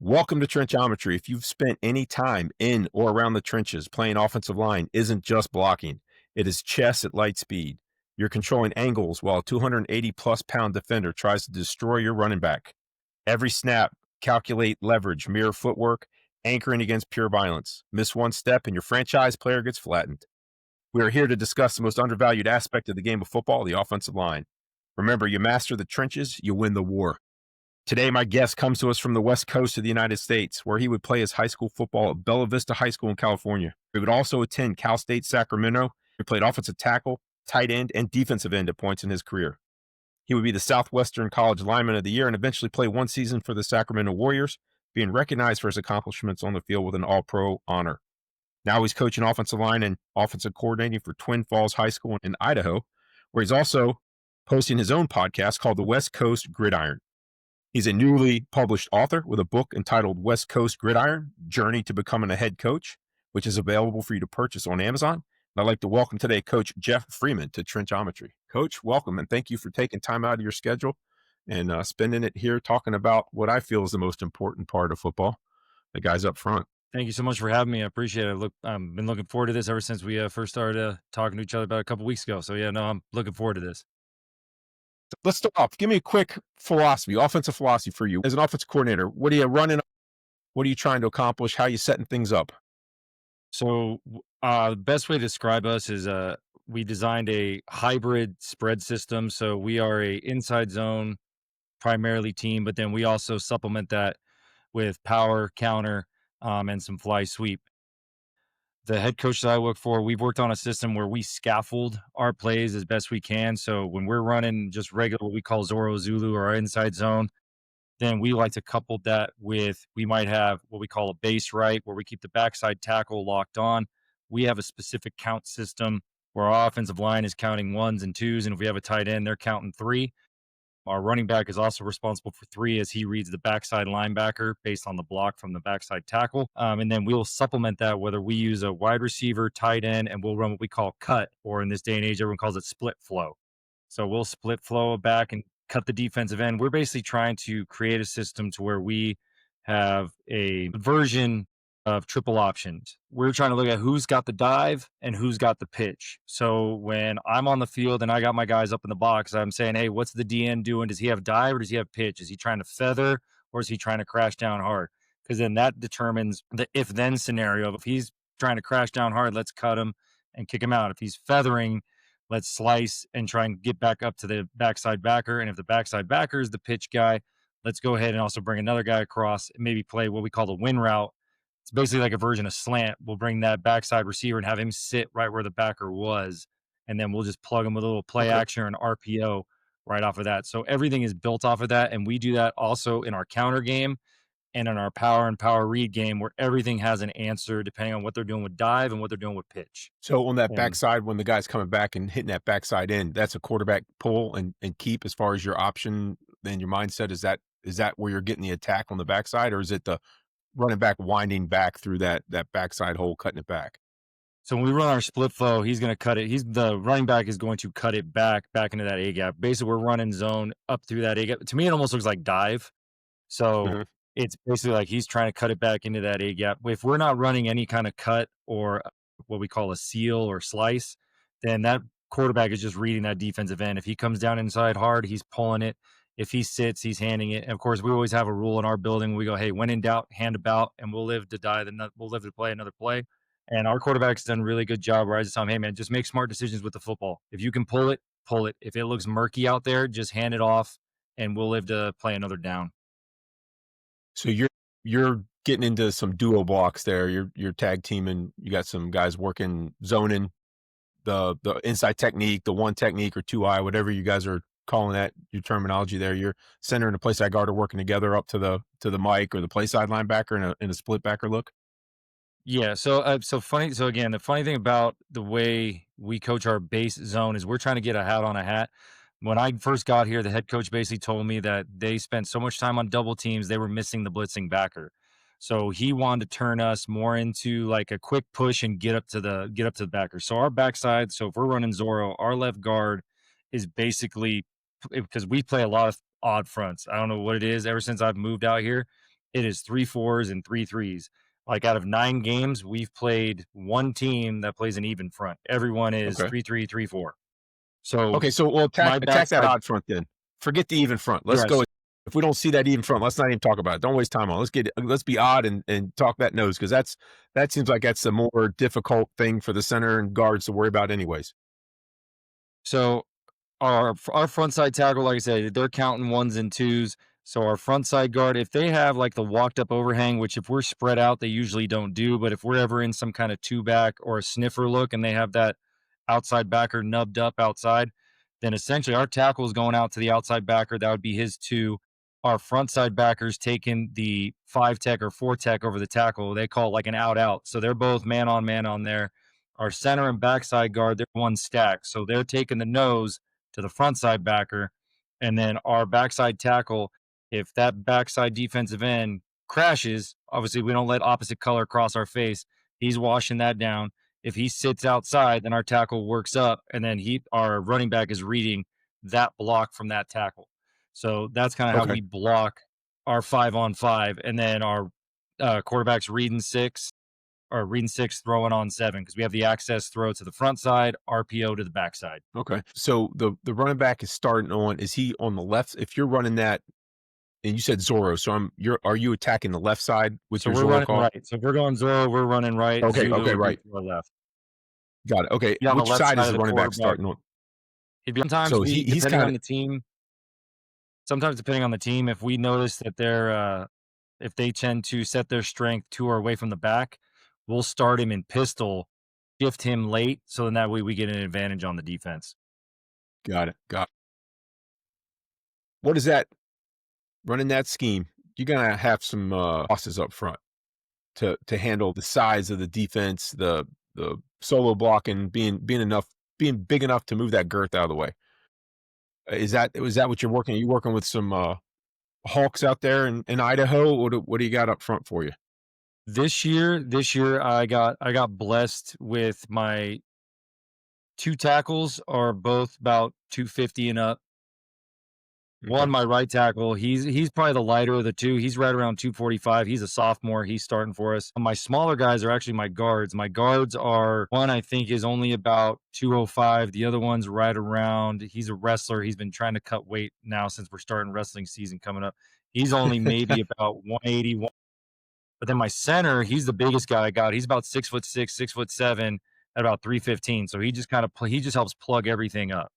Welcome to Trenchometry. If you've spent any time in or around the trenches, playing offensive line isn't just blocking. It is chess at light speed. You're controlling angles while a 280 plus pound defender tries to destroy your running back. Every snap, calculate leverage, mirror footwork, anchoring against pure violence. Miss one step and your franchise player gets flattened. We are here to discuss the most undervalued aspect of the game of football, the offensive line. Remember, you master the trenches, you win the war. Today, my guest comes to us from the West Coast of the United States, where he would play his high school football at Bella Vista High School in California. He would also attend Cal State Sacramento. He played offensive tackle, tight end, and defensive end at points in his career. He would be the Southwestern College Lineman of the Year and eventually play one season for the Sacramento Warriors, being recognized for his accomplishments on the field with an All-Pro honor. Now he's coaching offensive line and offensive coordinating for Twin Falls High School in Idaho, where he's also hosting his own podcast called the West Coast Gridiron. He's a newly published author with a book entitled West Coast Gridiron, Journey to Becoming a Head Coach, which is available for you to purchase on Amazon. And I'd like to welcome today Coach Jeff Freeman to Trenchometry. Coach, welcome, and thank you for taking time out of your schedule and spending it here talking about what I feel is the most important part of football, the guys up front. Thank you so much for having me. I appreciate it. I've been looking forward to this ever since we first started talking to each other about a couple weeks ago. So yeah, no, I'm looking forward to this. Let's start off. Give me a quick philosophy, offensive philosophy for you. As an offensive coordinator, what are you running? What are you trying to accomplish? How are you setting things up? So the best way to describe us is we designed a hybrid spread system. So we are a inside zone primarily team, but then we also supplement that with power, counter, and some fly sweep. The head coach that I work for, we've worked on a system where we scaffold our plays as best we can. So when we're running just regular, what we call Zorro Zulu or our inside zone, then we like to couple that with, we might have what we call a base right, where we keep the backside tackle locked on. We have a specific count system where our offensive line is counting ones and twos. And if we have a tight end, they're counting three. Our running back is also responsible for three as he reads the backside linebacker based on the block from the backside tackle. And then we'll supplement that whether we use a wide receiver, tight end, and we'll run what we call cut, or in this day and age, everyone calls it split flow. So we'll split flow back and cut the defensive end. We're basically trying to create a system to where we have a version of triple options. We're trying to look at who's got the dive and who's got the pitch. So when I'm on the field and I got my guys up in the box, I'm saying, hey, what's the DN doing? Does he have dive or does he have pitch? Is he trying to feather or is he trying to crash down hard? Because then that determines the if then scenario. If he's trying to crash down hard, let's cut him and kick him out. If he's feathering, let's slice and try and get back up to the backside backer. And if the backside backer is the pitch guy, let's go ahead and also bring another guy across and maybe play what we call the win route. It's basically like a version of slant. We'll bring that backside receiver and have him sit right where the backer was. And then we'll just plug him with a little play action or an RPO right off of that. So everything is built off of that. And we do that also in our counter game and in our power and power read game where everything has an answer depending on what they're doing with dive and what they're doing with pitch. So on that And backside, when the guy's coming back and hitting that backside end, that's a quarterback pull and keep as far as your option. Then your mindset is that where you're getting the attack on the backside, or is it the running back winding back through that backside hole, cutting it back? so when we run our split flow, he's going to cut it. The running back is going to cut it back into that A gap. Basically, we're running zone up through that A gap. To me, it almost looks like dive. So Mhm. it's basically like he's trying to cut it back into that A gap. If we're not running any kind of cut or what we call a seal or slice, then that quarterback is just reading that defensive end. If he comes down inside hard, he's pulling it. If he sits, he's handing it. And of course, we always have a rule in our building. We go, hey, when in doubt, hand about, and we'll live to die. We'll live to play another play. And our quarterback's done a really good job where I just tell him, hey, man, just make smart decisions with the football. If you can pull it, pull it. If it looks murky out there, just hand it off, and we'll live to play another down. So you're getting into some duo blocks there. You're tag teaming. You got some guys working zoning, the inside technique, the one technique or two eye, whatever you guys are calling that, your terminology there. Your center and the play side guard are working together up to the mic or the play side linebacker in a split backer look. Yeah, so funny. So again, the funny thing about the way we coach our base zone is we're trying to get a hat on a hat. When I first got here, the head coach basically told me that they spent so much time on double teams, they were missing the blitzing backer. So he wanted to turn us more into like a quick push and get up to the backer. So our backside, so if we're running Zorro, our left guard is basically because we play a lot of odd fronts. I don't know what it is ever since I've moved out here. it is 3 4s and 3 3s. Like out of 9 games, we've played one team that plays an even front. Everyone is Okay. 3 3 3 4. So Okay, so we'll my attack that backside, odd front then. Forget the even front. Let's go. yes. If we don't see that even front, let's not even talk about it. Don't waste time on it. Let's be odd and talk that nose because that seems like that's the more difficult thing for the center and guards to worry about anyways. So our front side tackle, like I said, they're counting ones and twos. So our front side guard, if they have like the walked up overhang, which if we're spread out, they usually don't do. But if we're ever in some kind of two back or a sniffer look and they have that outside backer nubbed up outside, then essentially our tackle is going out to the outside backer. That would be his two. Our front side backers taking the 5 tech or 4 tech over the tackle. They call it like an out. So they're both man on there. Our center and backside guard, they're one stack. So they're taking the nose to the front side backer. And then our backside tackle, if that backside defensive end crashes, obviously we don't let opposite color cross our face. He's washing that down. If he sits outside, then our tackle works up, and then our running back is reading that block from that tackle. So that's kind of how Okay. we block our 5 on 5, and then our quarterback's reading six or reading six, throwing on seven because we have the access throw to the front side, RPO to the backside. Okay. So the running back is starting on. Is he on the left? If you're running that, and you said Zorro, so are you attacking the left side with So your we're Zorro running call? right. So if we're going Zorro, we're running right. Okay. Zulu Okay. would be Right. to our left. Got it. Okay. Be on the Which left side side is of the the running back quarterback. starting on? Sometimes So he's depending kind on of the team, sometimes depending on the team, if we notice that if they tend to set their strength to or away from the back, we'll start him in pistol, shift him late, so then that way we get an advantage on the defense. got it. Got it. What is that running that scheme? You're gonna have some bosses up front to handle the size of the defense, the solo blocking, being big enough to move that girth out of the way. Is that what you're working? Are you working with some hawks out there in Idaho? What do you got up front for you? This year I got blessed with my two tackles are both about 250 and up. Okay. One, my right tackle, he's probably the lighter of the two. He's right around 245. He's a sophomore. He's starting for us. My smaller guys are actually my guards. My guards are one I think is only about 205. The other one's right around. He's a wrestler. He's been trying to cut weight now since we're starting wrestling season coming up. He's only maybe about 180. But then my center, he's the biggest guy I got. He's about 6'6", 6'7", at about 315. So he just he just helps plug everything up.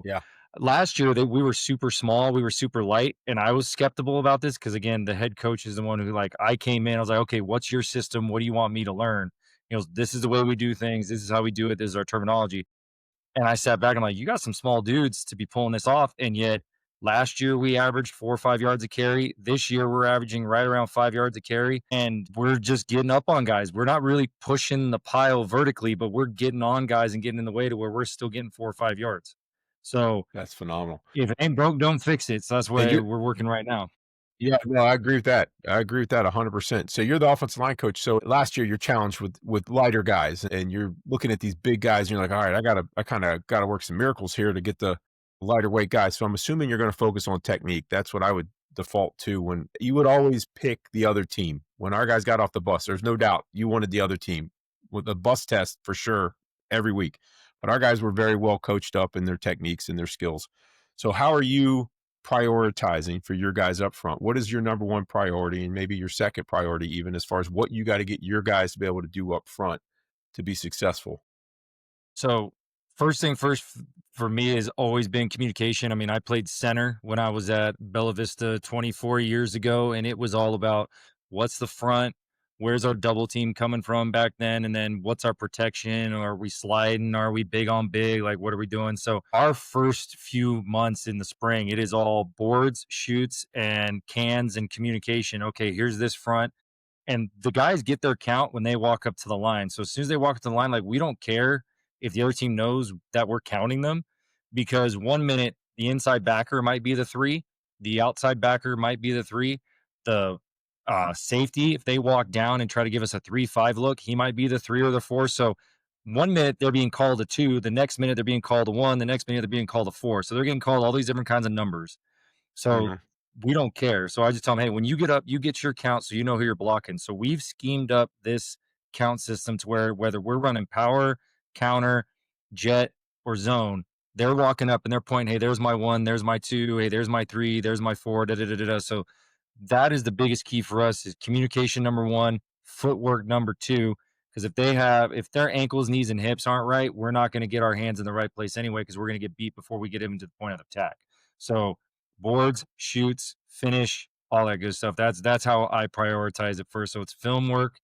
Yeah. Last year we were super small, we were super light, and I was skeptical about this because again, the head coach is the one who like I came in, I was like, okay, what's your system? What do you want me to learn? He goes, this is the way we do things, this is how we do it, this is our terminology. And I sat back and I'm like, you got some small dudes to be pulling this off. And yet last year we averaged 4 or 5 yards a carry. This year we're averaging right around 5 yards a carry. And we're just getting up on guys. We're not really pushing the pile vertically, but we're getting on guys and getting in the way to where we're still getting 4 or 5 yards. So That's phenomenal. if it ain't broke, don't fix it. So that's And where you're we're working right now. Yeah, no, I agree with that. I agree with that 100%. So you're the offensive line coach. So last year you're challenged with lighter guys and you're looking at these big guys and you're like, all right, I kind of got to work some miracles here to get the lighter weight guys. So I'm assuming you're going to focus on technique. That's what I would default to when you would always pick the other team. When our guys got off the bus, there's no doubt you wanted the other team with the bus test for sure every week. But our guys were very well coached up in their techniques and their skills. So how are you prioritizing for your guys up front? What is your number one priority and maybe your second priority, even as far as what you got to get your guys to be able to do up front to be successful? So first thing first for me has always been communication. I mean, I played center when I was at Bella Vista 24 years ago, and it was all about what's the front, where's our double team coming from back then, and then what's our protection? Are we sliding? Are we big on big? Like, what are we doing? So our first few months in the spring, it is all boards, shoots, and cans and communication. Okay, here's this front. And the guys get their count when they walk up to the line. So as soon as they walk up to the line, like we don't care if the other team knows that we're counting them because 1 minute the inside backer might be the three, the outside backer might be the three, the safety, if they walk down and try to give us a 3-5 look, he might be the three or the four. So 1 minute they're being called a two, the next minute they're being called a one, the next minute they're being called a four. So they're getting called all these different kinds of numbers. So Mhm. we don't care. So I just tell them, hey, when you get up, you get your count so you know who you're blocking. So we've schemed up this count system to where whether we're running power, counter, jet, or zone, they're walking up and they're pointing, hey, there's my one, there's my two, hey, there's my three, there's my four, da da da da. Da. So that is the biggest key for us is communication number one, footwork number two. Because if their ankles, knees, and hips aren't right, we're not going to get our hands in the right place anyway, because we're going to get beat before we get into the point of attack. So boards, shoots, finish, all that good stuff. That's how I prioritize it first. So it's film work,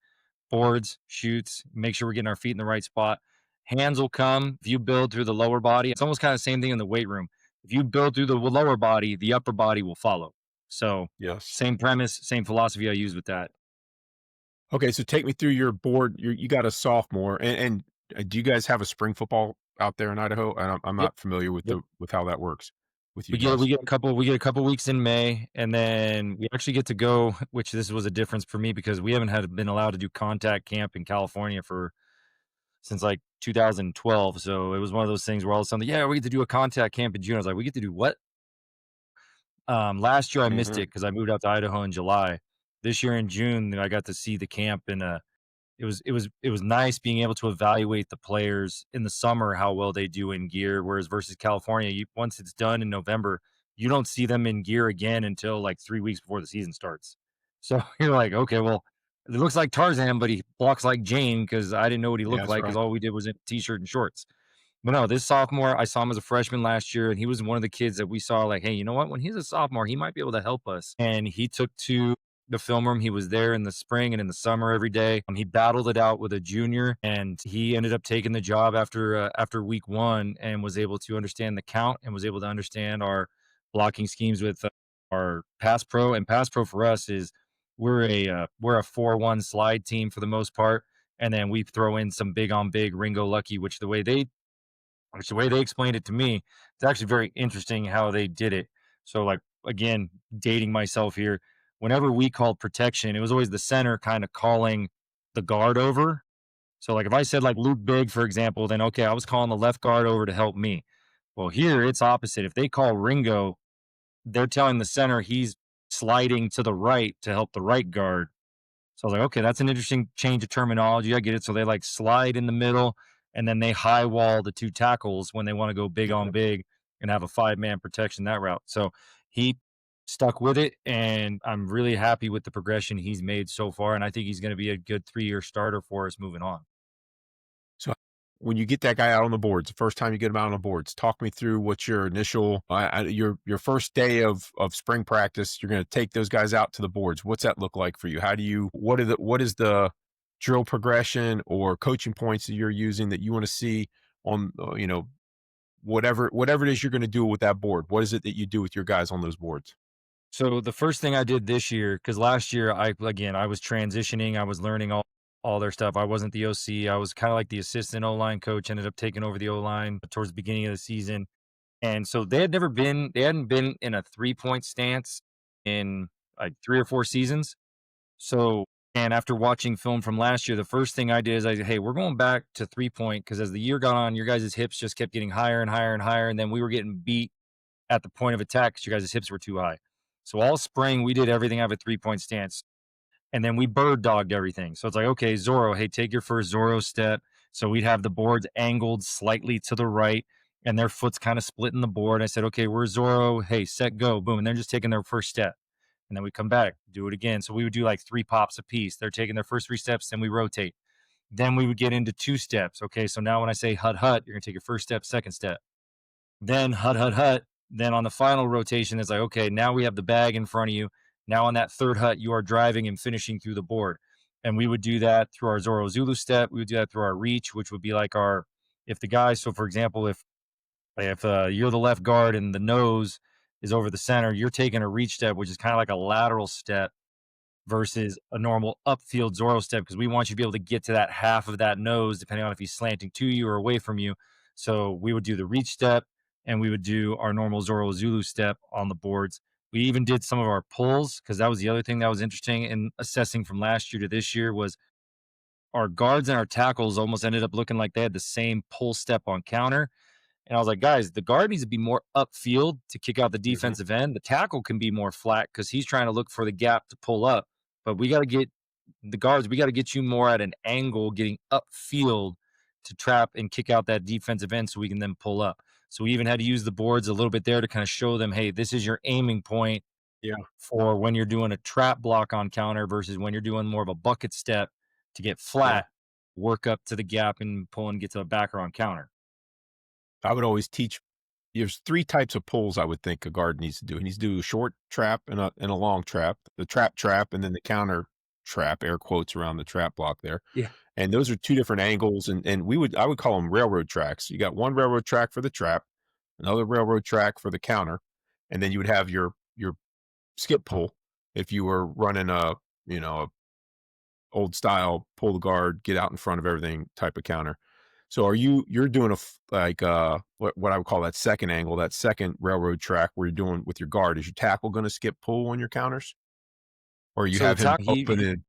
boards, shoots, make sure we're getting our feet in the right spot. Hands will come if you build through the lower body. It's almost kind of the same thing in the weight room. If you build through the lower body, the upper body will follow. So Yes. same premise, same philosophy I use with that. Okay, so take me through your board. You got a sophomore, and do you guys have a spring football out there in Idaho? And I'm Yep. not familiar with Yep. with how that works with you We get guys. a couple weeks in May, and then we actually get to go, which this was a difference for me because we haven't had been allowed to do contact camp in California for since like 2012. So it was one of those things where all of a sudden, yeah, we get to do a contact camp in June. I was like, we get to do what? Last year I missed Hmm. it because I moved out to Idaho in July. This year in June, I got to see the camp, and it was nice being able to evaluate the players in the summer how well they do in gear. Whereas versus California, once it's done in November, you don't see them in gear again until like 3 weeks before the season starts. So you're like, okay, well, it looks like Tarzan, but he blocks like Jane because I didn't know what he Yeah, looked that's like because right. all we did was in a t-shirt and shorts. But no, this sophomore, I saw him as a freshman last year, and he was one of the kids that we saw like, hey, you know what? When he's a sophomore, he might be able to help us. And he took to the film room. He was there in the spring and in the summer every day. He battled it out with a junior, and he ended up taking the job after week one, and was able to understand the count and was able to understand our blocking schemes with our pass pro. And pass pro for us is we're a 4-1 slide team for the most part, and then we throw in some big on big Ringo Lucky, which the way they explained it to me, it's actually very interesting how they did it. So, like, again, dating myself here, whenever we called protection, it was always the center kind of calling the guard over. So, like, if I said, like, Luke Big, for example, then okay, I was calling the left guard over to help me. Well, here it's opposite. If they call Ringo, they're telling the center he's sliding to the right to help the right guard. So I was like, okay, that's an interesting change of terminology. I get it. So they like slide in the middle and then they high wall the two tackles when they want to go big on big and have a 5-man protection that route. So he stuck with it, and I'm really happy with the progression he's made so far. And I think he's going to be a good 3-year starter for us moving on. So when you get that guy out on the boards, the first time you get him out on the boards, talk me through what's your initial, your first day of spring practice. You're going to take those guys out to the boards. What's that look like for you? What is the drill progression or coaching points that you're using that you want to see on, whatever it is you're going to do with that board? What is it that you do with your guys on those boards? So the first thing I did this year, because last year I was transitioning, I was learning all their stuff. I wasn't the OC. I was kind of like the assistant O line coach. Ended up taking over the O line towards the beginning of the season. And so they hadn't been in a 3-point stance in like 3 or 4 seasons. So, and after watching film from last year, the first thing I did is I said, hey, we're going back to 3-point because as the year got on, your guys' hips just kept getting higher and higher and higher. And then we were getting beat at the point of attack because your guys' hips were too high. So all spring, we did everything out of a 3-point stance. And then we bird dogged everything. So it's like, okay, Zorro, hey, take your first Zorro step. So we'd have the boards angled slightly to the right and their foot's kind of splitting the board. I said, okay, we're Zorro. Hey, set, go. Boom. And they're just taking their first step. And then we come back, do it again. So we would do like 3 pops a piece. They're taking their first 3 steps, then we rotate. Then we would get into 2 steps. Okay, so now when I say hut, hut, you're going to take your first step, second step. Then hut, hut, hut. Then on the final rotation, it's like, okay, now we have the bag in front of you. Now on that third hut, you are driving and finishing through the board. And we would do that through our Zorro Zulu step. We would do that through our reach, which would be like if the guy, so for example, if you're the left guard and the nose is over the center, you're taking a reach step, which is kind of like a lateral step versus a normal upfield Zorro step because we want you to be able to get to that half of that nose, depending on if he's slanting to you or away from you. So we would do the reach step and we would do our normal Zorro Zulu step on the boards. We even did some of our pulls because that was the other thing that was interesting in assessing from last year to this year was our guards and our tackles almost ended up looking like they had the same pull step on counter. And I was like, guys, the guard needs to be more upfield to kick out the Hmm. defensive end. The tackle can be more flat because he's trying to look for the gap to pull up. But we got to get the guards, we got to get you more at an angle, getting upfield to trap and kick out that defensive end so we can then pull up. So we even had to use the boards a little bit there to kind of show them, hey, this is your aiming point Yeah, for when you're doing a trap block on counter versus when you're doing more of a bucket step to get yeah. flat, work up to the gap and pull and get to a backer on counter. I would always teach. There's 3 types of pulls I would think a guard needs to do. He needs to do a short trap and a long trap, the trap, and then the counter trap, air quotes around the trap block there. Yeah. And those are 2 different angles, and I would call them railroad tracks. You got one railroad track for the trap, another railroad track for the counter, and then you would have your skip pull if you were running a old style pull the guard, get out in front of everything type of counter. So you're doing what I would call that second angle, that second railroad track where you're doing with your guard. Is your tackle going to skip pull on your counters, or you So the have him tack open in?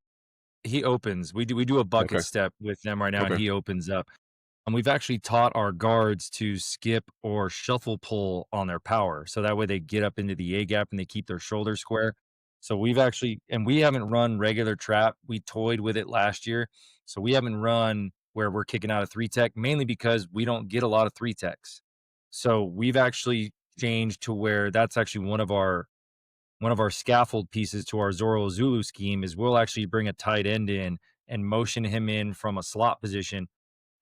he opens. We do a bucket Okay, step with them right now, and okay, he opens up. And we've actually taught our guards to skip or shuffle pull on their power. So that way they get up into the A gap and they keep their shoulders square. So we've actually, and we haven't run regular trap. We toyed with it last year. So we haven't run where we're kicking out a 3 tech, mainly because we don't get a lot of 3 techs. So we've actually changed to where that's actually one of our scaffold pieces to our Zorro Zulu scheme is we'll actually bring a tight end in and motion him in from a slot position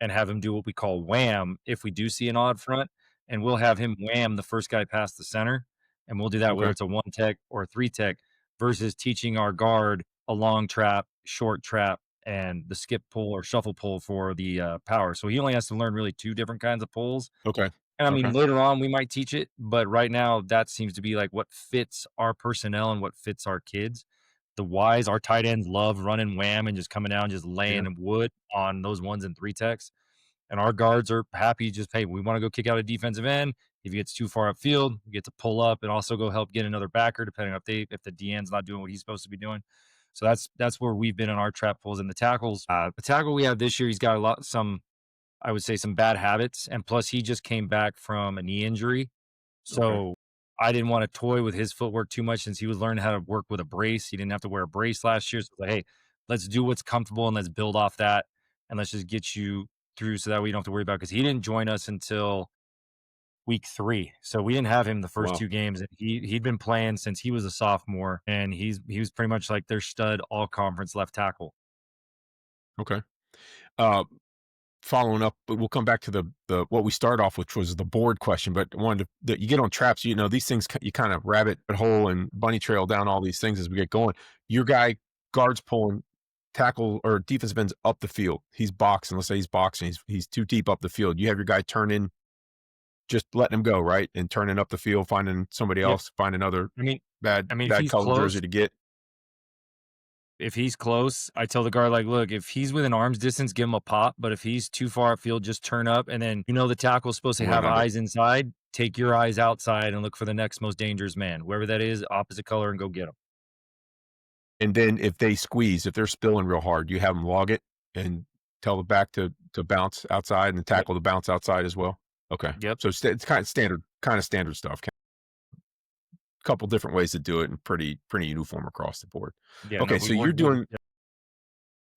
and have him do what we call wham if we do see an odd front, and we'll have him wham the first guy past the center, and we'll do that whether okay, it's a 1 tech or a 3 tech versus teaching our guard a long trap, short trap, and the skip pull or shuffle pull for the power. So he only has to learn really 2 different kinds of pulls, okay, and I mean, okay. later on, we might teach it, but right now, that seems to be like what fits our personnel and what fits our kids. The Wise, our tight ends love running wham and just coming down, just Yeah, laying wood on those 1s and 3 techs. And our guards are happy, just, hey, we want to go kick out a defensive end. If he gets too far upfield, we get to pull up and also go help get another backer, depending on if the DN's not doing what he's supposed to be doing. So that's where we've been in our trap pulls and the tackles. The tackle we have this year, he's got some I would say some bad habits, and plus he just came back from a knee injury, okay, so I didn't wanna toy with his footwork too much since he was learning how to work with a brace. He didn't have to wear a brace last year, so like, "Hey, let's do what's comfortable and let's build off that, and let's just get you through so that way you don't have to worry about." Because he didn't join us until week 3, so we didn't have him the first wow, 2 games, and he'd been playing since he was a sophomore, and he was pretty much like their stud all-conference left tackle. okay. Uh, Following up, but we'll come back to the what we start off, which was the board question. But I wanted to, that you get on traps, these things you kind of rabbit hole and bunny trail down all these things as we get going. Your guy guards pulling tackle or defensive ends up the field. He's boxing. Let's say he's boxing. He's too deep up the field. You have your guy turn in, just letting him go right and turning up the field, finding somebody Yep. else, find another I mean bad I mean, bad color jersey to get. if he's close, I tell the guard, like, look, if he's within arm's distance, give him a pop. But if he's too far upfield, just turn up. And then, the tackle's supposed to Run have under. eyes inside. Take your eyes outside and look for the next most dangerous man, whoever that is, opposite color, and go get him. And then if they squeeze, if they're spilling real hard, you have them log it and tell the back to bounce outside and the Yep. tackle to bounce outside as well? Okay. Yep. So it's kind of standard stuff. A couple different ways to do it and pretty uniform across the board. Yeah. No, Okay, we so you're work. doing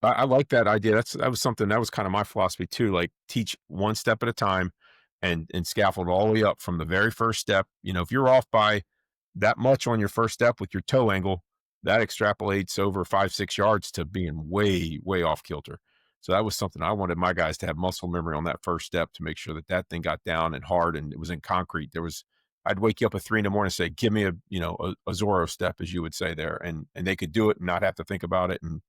I like that idea. That was something that was kind of my philosophy too. Like teach one step at a time, and scaffold all the way up from the very first step. If you're off by that much on your first step with your toe angle, that extrapolates over 5-6 yards to being way way off kilter. So that was something I wanted my guys to have muscle memory on that first step to make sure that that thing got down and hard and it was in concrete. I'd wake you up at 3 in the morning and say, "Give me a Zorro step," as you would say there, and they could do it and not have to think about it and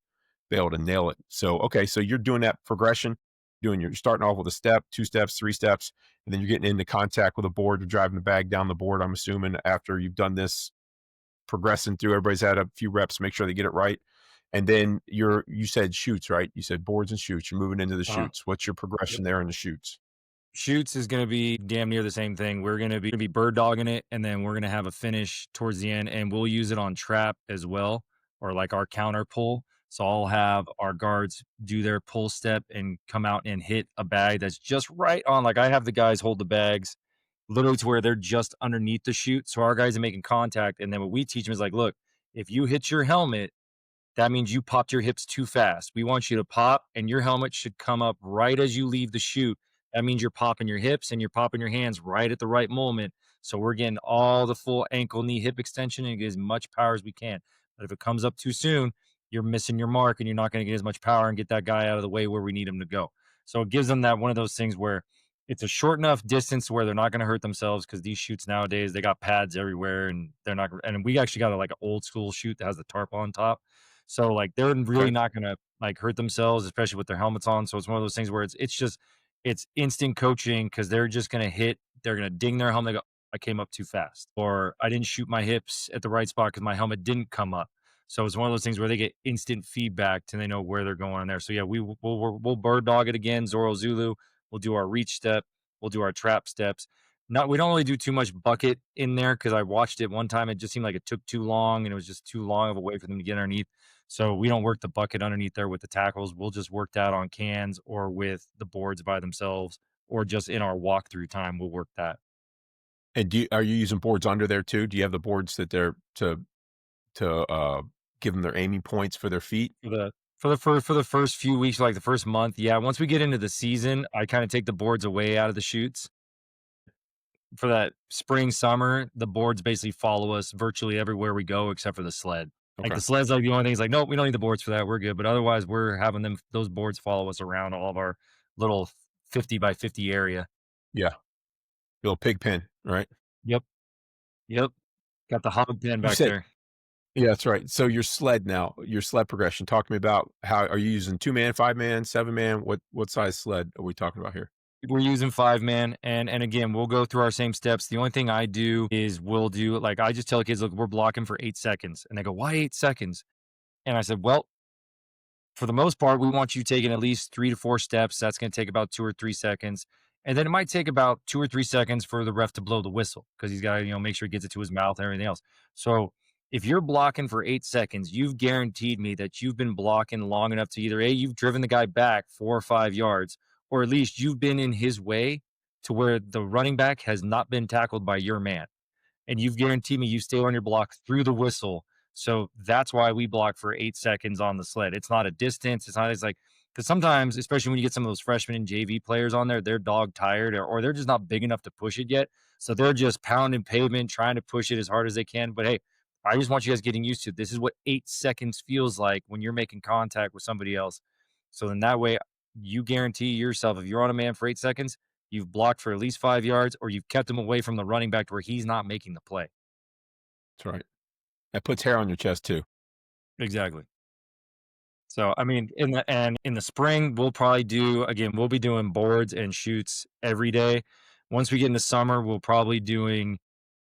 be able to nail it. So, okay, so you're doing that progression, you're starting off with a step, 2 steps, 3 steps, and then you're getting into contact with a board, you're driving the bag down the board, I'm assuming, after you've done this, progressing through, everybody's had a few reps, make sure they get it right. And then you said shoots, right? You said boards and shoots. You're moving into the Uh, shoots. What's your yep. progression there in the shoots? Shoots is going to be damn near the same thing. We're going to be bird dogging it, and then we're going to have a finish towards the end, and we'll use it on trap as well, or like our counter pull. So I'll have our guards do their pull step and come out and hit a bag that's just right on. Like I have the guys hold the bags literally to where they're just underneath the chute. So our guys are making contact. And then what we teach them is like, look, if you hit your helmet, that means you popped your hips too fast. We want you to pop, and your helmet should come up right as you leave the chute. That means you're popping your hips and you're popping your hands right at the right moment. So we're getting all the full ankle, knee, hip extension and get as much power as we can. But if it comes up too soon, you're missing your mark and you're not going to get as much power and get that guy out of the way where we need him to go. So it gives them that one of those things where it's a short enough distance where they're not going to hurt themselves because these shoots nowadays they got pads everywhere and they're not. And we actually got like an old school shoot that has the tarp on top, so like they're really Okay. not gonna like hurt themselves, especially with their helmets on. So it's one of those things where it's just it's instant coaching because they're just gonna hit, they're gonna ding their helmet. They go, I came up too fast, or I didn't shoot my hips at the right spot because my helmet didn't come up. So it's one of those things where they get instant feedback and they know where they're going there. So yeah, we'll bird dog it again, Zoro Zulu. We'll do our reach step. We'll do our trap steps. Not we don't really do too much bucket in there because I watched it one time. It just seemed like it took too long and it was just too long of a way for them to get underneath. So we don't work the bucket underneath there with the tackles. We'll just work that on cans or with the boards by themselves or just in our walkthrough time, we'll work that. And are you using boards under there too? Do you have the boards that they're to give them their aiming points for their feet? For the first few weeks, like the first month, yeah. Once we get into the season, I kind of take the boards away out of the shoots. For that spring, summer, the boards basically follow us virtually everywhere we go except for the sled. Like Okay. the sled's like the only thing is like, nope, we don't need the boards for that. We're good. But otherwise, we're having them those boards follow us around all of our little 50 by 50 area. Yeah. Little pig pen, right? Yep. Yep. Got the hog pen You back said there. yeah, that's right. So your sled progression, talk to me about how are you using 2-man, 5-man, 7-man? What size sled are we talking about here? We're using 5-man, and again, we'll go through our same steps. The only thing I do is we'll do like I just tell kids, look, we're blocking for 8 seconds, and they go, why 8 seconds? And I said, well, for the most part, we want you taking at least 3 to 4 steps. That's going to take about 2 or 3 seconds. And then it might take about 2 or 3 seconds for the ref to blow the whistle because he's got to, make sure he gets it to his mouth and everything else. So if you're blocking for 8 seconds, you've guaranteed me that you've been blocking long enough to either A, you've driven the guy back 4 or 5 yards, or at least you've been in his way to where the running back has not been tackled by your man, and you've guaranteed me you stay on your block through the whistle. So that's why we block for 8 seconds on the sled. It's not a distance. It's not, it's like, because sometimes, especially when you get some of those freshmen and JV players on there, they're dog tired or they're just not big enough to push it yet. So they're just pounding pavement, trying to push it as hard as they can. But hey, I just want you guys getting used to it. This is what 8 seconds feels like when you're making contact with somebody else. So then that way, you guarantee yourself if you're on a man for 8 seconds, you've blocked for at least 5 yards or you've kept him away from the running back to where he's not making the play. That's right. That puts hair on your chest too. Exactly. So, I mean, in the spring, we'll probably do again, we'll be doing boards and shoots every day. Once we get into summer, we'll probably doing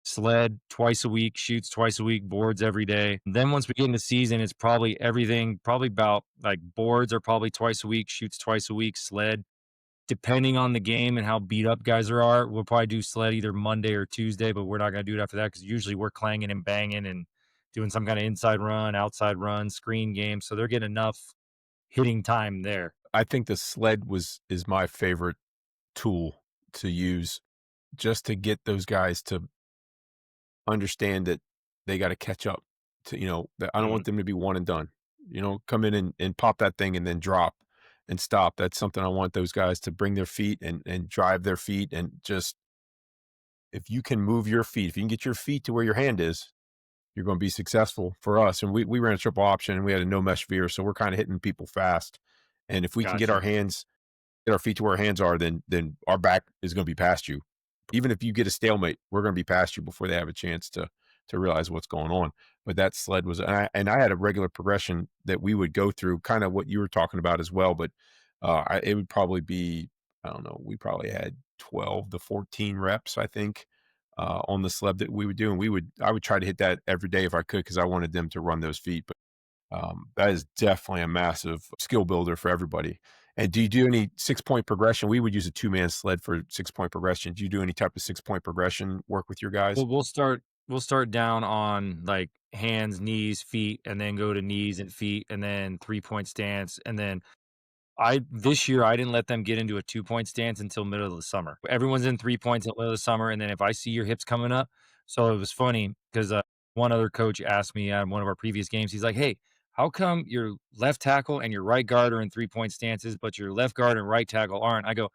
sled twice a week, shoots twice a week, boards every day. Then once we get into season, it's probably everything, probably about like boards are probably twice a week, shoots twice a week, sled depending on the game and how beat up guys are, we'll probably do sled either Monday or Tuesday, but we're not going to do it after that because usually we're clanging and banging and doing some kind of inside run, outside run, screen game. So they're getting enough hitting time there. I think the sled is my favorite tool to use just to get those guys to understand that they gotta catch up to, that I don't Mhm. want them to be one and done. Come in and pop that thing and then drop and stop. That's something I want those guys to bring their feet and drive their feet and just if you can move your feet, if you can get your feet to where your hand is, you're gonna be successful for us. And we ran a triple option and we had a no mesh veer, so we're kinda hitting people fast. And if we can Gotcha. get our feet to where our hands are, then our back is gonna be past you. Even if you get a stalemate, we're gonna be past you before they have a chance to realize what's going on. But that sled was and I had a regular progression that we would go through, kinda what you were talking about as well, but, it would probably be I don't know, we probably had 12 to 14 reps, I think, on the sled that we would do, and I would try to hit that every day if I could because I wanted them to run those feet, but that is definitely a massive skill builder for everybody. And do you do any 6-point progression? We would use a 2-man sled for 6-point progression. Do you do any type of 6-point progression work with your guys? Well, we'll start down on like hands, knees, feet, and then go to knees and feet, and then 3-point stance, and then This year I didn't let them get into a 2-point stance until middle of the summer. Everyone's in 3 points at middle of the summer, and then if I see your hips coming up, so it was funny because one other coach asked me on one of our previous games. He's like, "Hey, how come your left tackle and your right guard are in 3-point stances, but your left guard and right tackle aren't?" I go,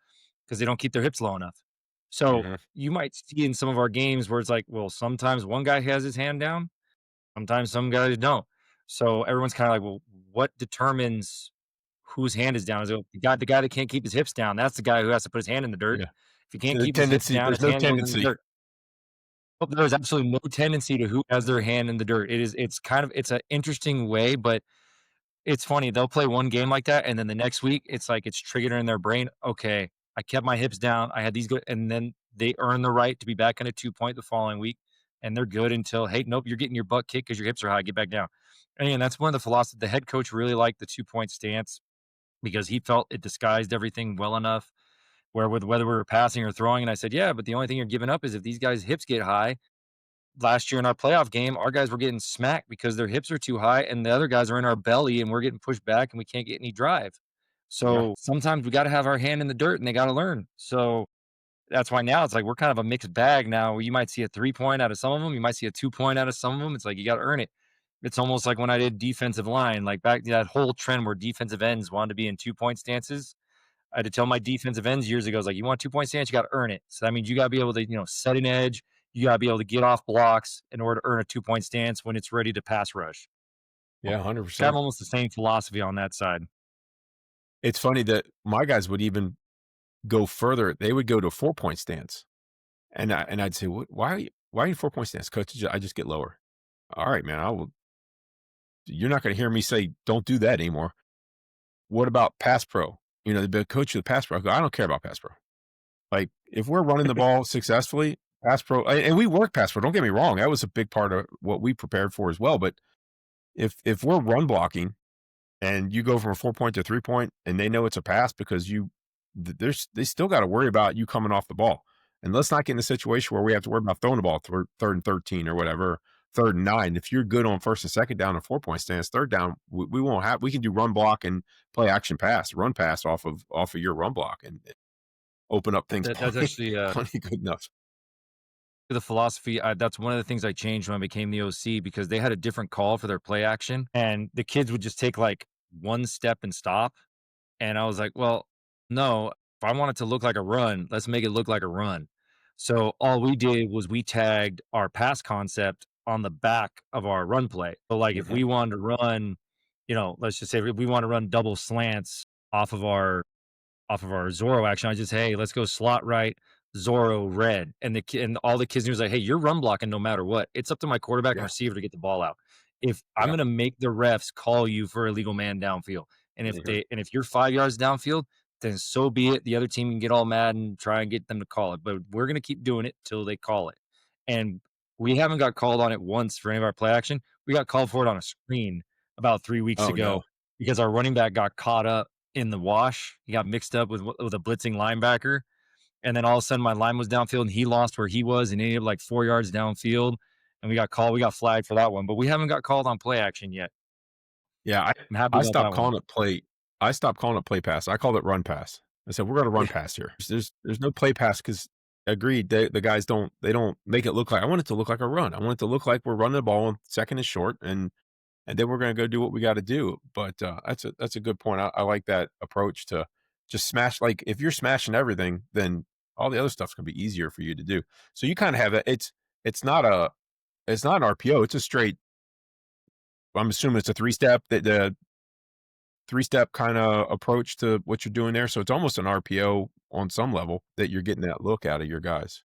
"Because they don't keep their hips low enough." So Hmm. you might see in some of our games where it's like, well, sometimes one guy has his hand down, sometimes some guys don't. So everyone's kind of like, well, what determines whose hand is down? Is it the guy that can't keep his hips down? That's the guy who has to put his hand in the dirt. Yeah. If he can't The keep his hips tendency, down, there's his no hand goes in the tendency. dirt. But there is absolutely no tendency to who has their hand in the dirt. It's an interesting way, but it's funny. They'll play one game like that, and then the next week, it's like it's triggered in their brain. Okay, I kept my hips down. I had these good, and then they earn the right to be back in a 2 point the following week, and they're good until hey, nope, you're getting your butt kicked because your hips are high. Get back down. And that's one of the philosophy. The head coach really liked the 2 point stance because he felt it disguised everything well enough. Where with whether we were passing or throwing, and I said, yeah, but the only thing you're giving up is if these guys' hips get high. Last year in our playoff game, our guys were getting smacked because their hips are too high, and the other guys are in our belly, and we're getting pushed back, and we can't get any drive. Yeah. So sometimes we got to have our hand in the dirt, and they got to learn. So that's why now it's like we're kind of a mixed bag now. You might see a 3 point out of some of them, you might see a 2 point out of some of them. It's like you got to earn it. It's almost like when I did defensive line, like back that whole trend where defensive ends wanted to be in 2 point stances. I had to tell my defensive ends years ago, I was like, you want 2 point stance, you got to earn it. So that means you got to be able to, set an edge. You got to be able to get off blocks in order to earn a 2 point stance when it's ready to pass rush. Yeah. I have 100%. almost the same philosophy on that side. It's funny that my guys would even go further. They would go to 4-point stance. And I'd say, why are you 4-point stance, coach? I just get lower. All right, man. You're not going to hear me say, don't do that anymore. What about pass pro? The coach of the pass pro. I go, I don't care about pass pro. Like, if we're running the ball successfully, pass pro, and we work pass pro. Don't get me wrong. That was a big part of what we prepared for as well. But if we're run blocking and you go from a 4-point to 3-point, and they know it's a pass because they still got to worry about you coming off the ball. And let's not get in a situation where we have to worry about throwing the ball third and 13 or whatever, 3rd and 9. If you're good on 1st and 2nd down and 4-point stance, 3rd down, we won't have. We can do run block and play action pass, run pass off of your run block, and open up things That's plenty actually plenty good enough. the philosophy. That's one of the things I changed when I became the OC because they had a different call for their play action, and the kids would just take like one step and stop. And I was like, well, no, if I want it to look like a run, let's make it look like a run. So all we did was we tagged our pass concept on the back of our run play. So like if Mhm. we wanted to run, let's just say we want to run double slants off of our Zorro action, I just, hey, let's go slot right, Zorro red, and and all the kids knew was like, hey, you're run blocking no matter what. It's up to my quarterback and Yeah, receiver to get the ball out. If I'm yeah. gonna make the refs call you for illegal man downfield, and Mhm. if you're 5 yards downfield, then so be it. The other team can get all mad and try and get them to call it, but we're gonna keep doing it till they call it. And we haven't got called on it once for any of our play action. We got called for it on a screen about 3 weeks Oh, no. ago because our running back got caught up in the wash. He got mixed up with a blitzing linebacker, and then all of a sudden my line was downfield and he lost where he was and ended up like 4 yards downfield, and we got called. We got flagged for that one, but we haven't got called on play action yet. Yeah, I I'm happy I about stopped that one. calling it play I stopped calling it play pass. I called it run pass. I said, "We're gonna run Yeah, pass here." There's no play pass because agreed, the guys don't make it look like I want it to look like a run. I want it to look like we're running the ball and 2nd is short, and then we're gonna go do what we gotta do. But, that's a good point. I like that approach to just smash, like, if you're smashing everything, then all the other stuff's gonna be easier for you to do. So you kinda have it's not a it's not an RPO, it's a straight. I'm assuming it's a three-step, the three-step kinda approach to what you're doing there, so it's almost an RPO on some level that you're getting that look out of your guys.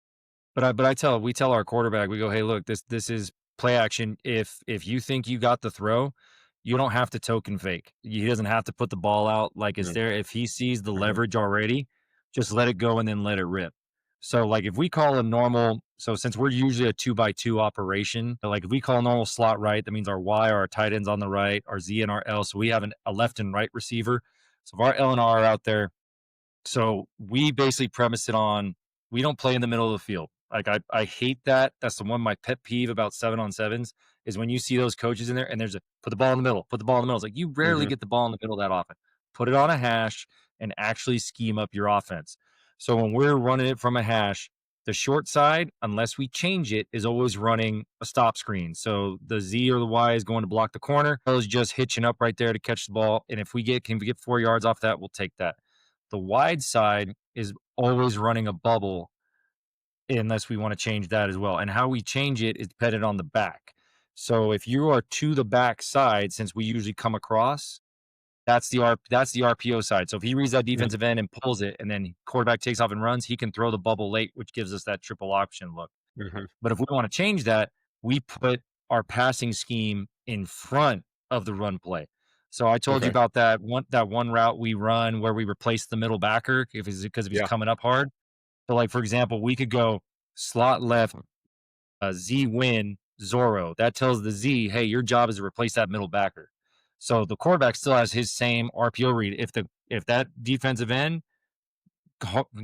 but we tell our quarterback, we go, hey, look, this is play action. If you think you got the throw, you don't have to token fake. He doesn't have to put the ball out like it's Mm, there. If he sees the mhm, leverage already, just let it go and then let it rip. So like if we call a normal, so since we're usually a 2-by-2 operation, like if we call a normal slot right, that means our Y or our tight ends on the right, our Z and our L. So we have a left and right receiver. So if our L and R are out there, so we basically premise it on we don't play in the middle of the field. Like I hate that. That's the one my pet peeve about 7-on-7s is when you see those coaches in there and there's a put the ball in the middle, put the ball in the middle. It's like you rarely mhm. get the ball in the middle that often. put it on a hash, and actually scheme up your offense. So when we're running it from a hash, the short side, unless we change it, is always running a stop screen. So the Z or the Y is going to block the corner. L is just hitching up right there to catch the ball. And if we can we get 4 yards off that, we'll take that. The wide side is always running a bubble unless we want to change that as well. And how we change it is dependent on the back. So if you are to the back side, since we usually come across, that's the RPO side. So if he reads that Yeah. defensive end and pulls it, and then quarterback takes off and runs, he can throw the bubble late, which gives us that triple option look. Mhm. But if we want to change that, we put our passing scheme in front of the run play. So I told you Okay. about that one route we run where we replace the middle backer if he's Yeah. coming up hard. So like for example, we could go slot left, Z win Zorro. That tells the Z, hey, your job is to replace that middle backer. So the quarterback still has his same RPO read. If that defensive end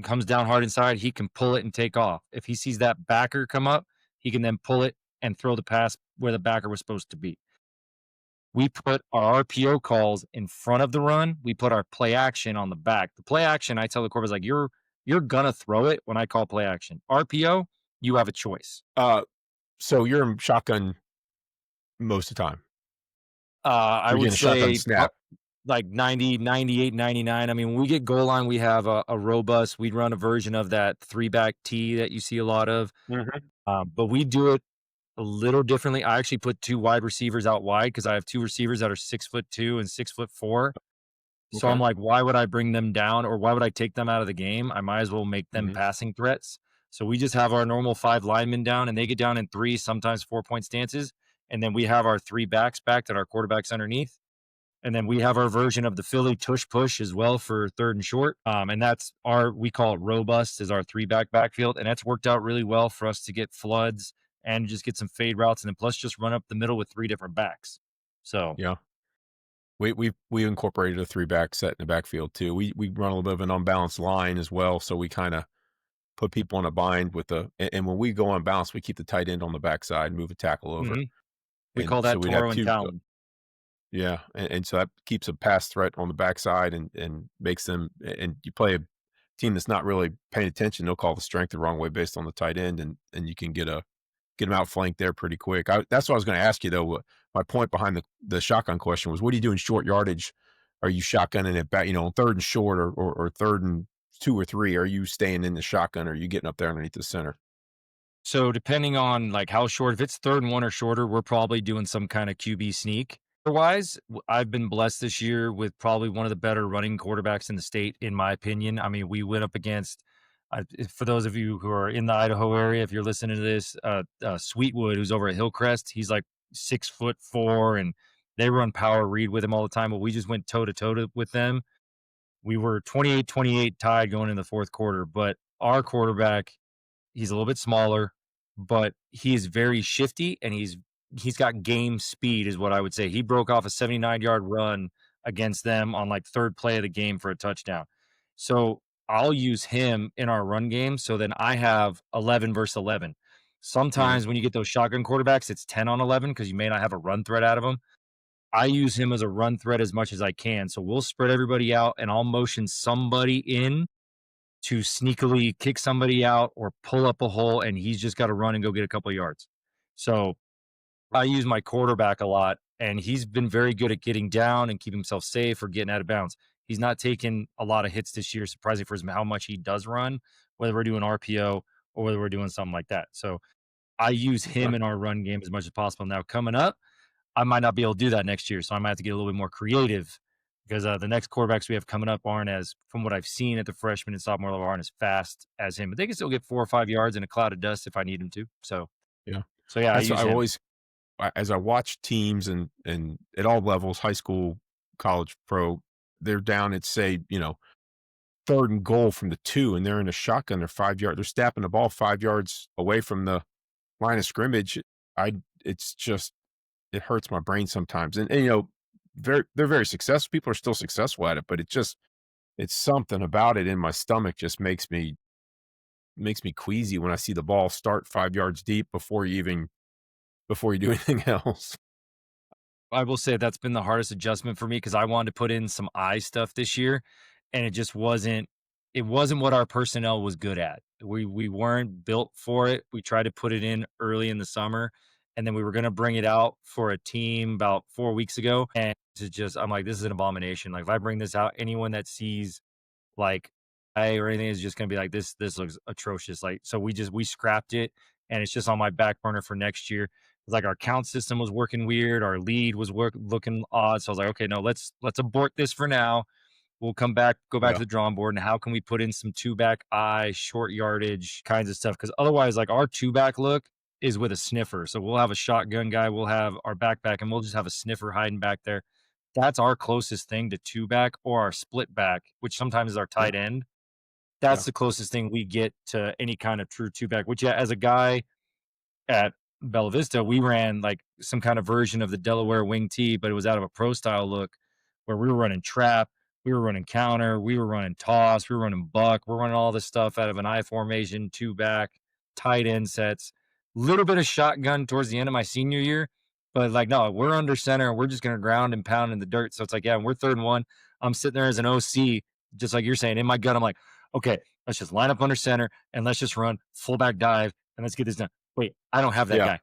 comes down hard inside, he can pull it and take off. If he sees that backer come up, he can then pull it and throw the pass where the backer was supposed to be. We put our RPO calls in front of the run. We put our play action on the back. The play action, I tell the quarterback, like you're gonna throw it when I call play action. RPO, you have a choice. Uh, so you're in shotgun most of the time. I You're would getting a shotgun say snap. like 90, 98, 99. I mean, when we get goal line, we have a robust, we'd run a version of that three back T that you see a lot of. Mhm. But we do it a little differently. I actually put two wide receivers out wide because I have two receivers that are 6'2" and 6'4". So I'm Okay. like, why would I bring them down or why would I take them out of the game? I might as well make them Mhm. passing threats. So we just have our normal five linemen down and they get down in three, sometimes 4 point stances. And then we have our three backs back that our quarterback's underneath. And then we have our version of the Philly tush push as well for third and short. And that's we call it robust is our three backfield. And that's worked out really well for us to get floods and just get some fade routes. And then plus just run up the middle with three different backs. So, Yeah. We incorporated a 3 back set in the backfield too. We run a little bit of an unbalanced line as well, so we kinda put people in a bind with the and when we go unbalanced, we keep the tight end on the backside, move a tackle over. mhm, we And call so that we'd have Toro and 2 Talon. yeah, and so that keeps a pass threat on the backside and makes them and you play a team that's not really paying attention, they'll call the strength the wrong way based on the tight end, and you can get them outflanked there pretty quick. That's what I was gonna ask you, though. My point behind the shotgun question was, what do you do in short yardage? Are you shotgunning it back, on 3rd and short or 3rd and 2 or 3? Are you staying in the shotgun, or are you getting up there underneath the center? So depending on like how short, if it's third and one or shorter, we're probably doing some kind of QB sneak. Otherwise, I've been blessed this year with probably one of the better running quarterbacks in the state, in my opinion. I mean, we went up against, for those of you who are in the Idaho area, if you're listening to this, Sweetwood, who's over at Hillcrest, he's like 6'4", and they run power read with him all the time. But we just went toe to toe with them. We were 28-28 tied going in the fourth quarter, but our quarterback, he's a little bit smaller, but he is very shifty and he's got game speed is what I would say. He broke off a 79-yard run against them on like third play of the game for a touchdown. So I'll use him in our run game. So then I have 11 versus 11. Mhm. Sometimes when you get those shotgun quarterbacks, it's 10 on 11 because you may not have a run threat out of them. I use him as a run threat as much as I can. So we'll spread everybody out and I'll motion somebody in to sneakily kick somebody out or pull up a hole, and he's just got to run and go get a couple of yards. So I use my quarterback a lot, and he's been very good at getting down and keeping himself safe or getting out of bounds. He's not taken a lot of hits this year, surprising for how much he does run, whether we're doing RPO or whether we're doing something like that. So I use Okay. him in our run game as much as possible. Now, coming up, I might not be able to do that next year, so I might have to get a little bit more creative because the next quarterbacks we have coming up aren't as, from what I've seen at the freshman and sophomore level, aren't as fast as him. But they can still get 4 or 5 yards in a cloud of dust if I need them to. Yeah. So yeah, I That's what use I've him. always as I watch teams and at all levels, high school, college, pro, they're down at, say, 3rd and goal from the 2, and they're in a shotgun, they're 5 they're snapping the ball 5 yards away from the line of scrimmage. I it's just it hurts my brain sometimes. And they're very successful. People are still successful at it, but it's something about it in my stomach just makes me queasy when I see the ball start 5 yards deep before you do anything else. I will say that's been the hardest adjustment for me because I wanted to put in some eye stuff this year, and it just wasn't what our personnel was good at. We weren't built for it. We tried to put it in early in the summer, and then we were gonna bring it out for a team about 4 weeks ago, and to just I'm like, "This is an abomination." Like, if I bring this out, anyone that sees like or anything is just gonna be like, this looks atrocious. Like, so we scrapped it, and it's just on my back burner for next year. It's like our count system was working weird, our lead was looking odd. So I was like, okay, no, let's abort this for now. We'll go back to Yeah, the drawing board, and how can we put in some two back eye, short yardage kinds of stuff? Because otherwise, like our two back look is with a sniffer. So we'll have a shotgun guy, we'll have our backpack, and we'll just have a sniffer hiding back there. That's our closest thing to two back or our split back, which sometimes is our yeah, tight end. yeah, That's the closest thing we get to any kind of true two back, which, yeah, as a guy at Bella Vista, we ran like some kind of version of the Delaware wing tee, but it was out of a pro style look where we were running trap, we were running counter, we were running toss, we were running buck, we're running all this stuff out of an I formation, two back, tight end sets, little bit of shotgun towards the end of my senior year. But like, no, we're under center. We're just going to ground and pound in the dirt. So it's like, yeah, we're 3rd and 1. I'm sitting there as an OC, just like you're saying, in my gut. I'm like, okay, let's just line up under center and let's just run fullback dive and let's get this done. Wait, I don't have that yeah, guy.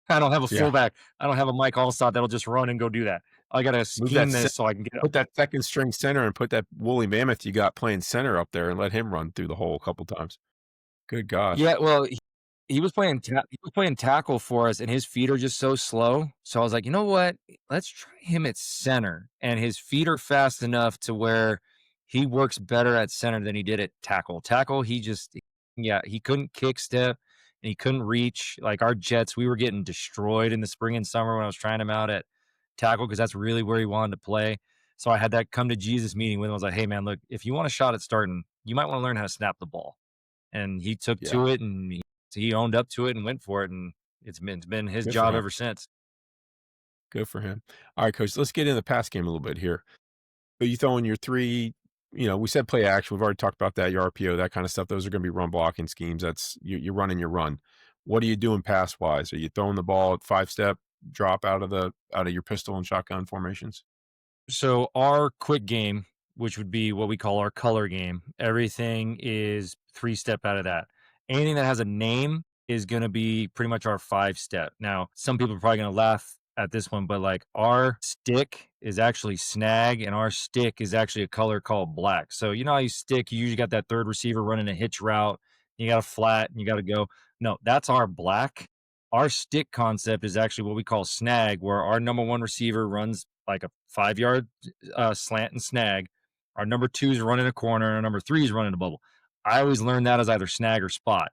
I don't have a yeah. fullback. I don't have a Mike Allstott that'll just run and go do that. I got to Move that scheme ce this so I can get up. put that 2nd string center and put that woolly mammoth you got playing center up there and let him run through the hole a couple times. Good gosh. Yeah, well, he was playing tackle for us, and his feet are just so slow. So I was like, you know what? Let's try him at center. And his feet are fast enough to where he works better at center than he did at tackle. Tackle, yeah, he couldn't kick step and he couldn't reach. Like our Jets, we were getting destroyed in the spring and summer when I was trying him out at tackle because that's really where he wanted to play. So I had that come to Jesus meeting with him. I was like, hey man, look, if you want a shot at starting, you might want to learn how to snap the ball. And he took Yeah, to it, and he owned up to it and went for it, and it's been his good for job him. ever since. Good for him. Alright, coach, let's get in the pass game a little bit here. But you throw in your 3, we said play action, we've already talked about that, your RPO, that kinda stuff, those are gonna be run blocking schemes, that's you're running your run. What are you doing pass-wise? Are you throwing the ball at 5-step drop out of your pistol and shotgun formations? So our quick game, which would be what we call our color game, everything is 3-step out of that. Anything that has a name is going to be pretty much our 5-step. Now, some people are probably going to laugh at this one, but like our stick is actually snag, and our stick is actually a color called black. So you know how you stick, you usually got that third receiver running a hitch route, you got a flat, and you got to go. No, that's our black. Our stick concept is actually what we call snag, where our number one receiver runs like a 5 yard slant and snag. Our number two is running a corner, and our number three is running a bubble. I always learned that as either snag or spot.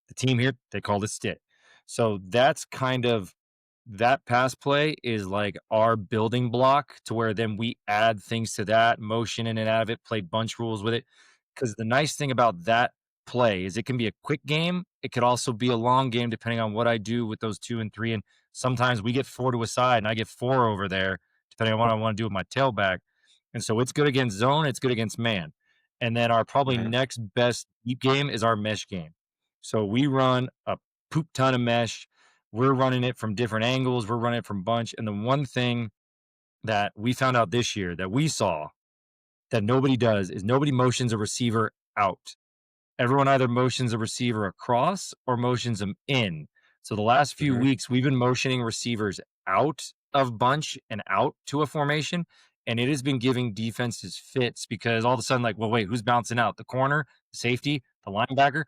The team here, they called it stick. So that's kind of that pass play is like our building block to where then we add things to that, motion in and out of it, play bunch rules with it. Because the nice thing about that play is it can be a quick game. It could also be a long game depending on what I do with those 2 and 3. And sometimes we get 4 to a side and I get 4 over there, depending on what I want to do with my tailback. And so it's good against zone, it's good against man. And then our probably Right. next best deep game is our mesh game. So we run a poop ton of mesh. We're running it from different angles. We're running it from bunch. And the one thing that we found out this year that we saw that nobody does is nobody motions a receiver out. Everyone either motions a receiver across or motions them in. So the last few Mhm. weeks, we've been motioning receivers out of bunch and out to a formation. And it has been giving defenses fits because all of a sudden, like, well, wait, who's bouncing out? The corner, the safety, the linebacker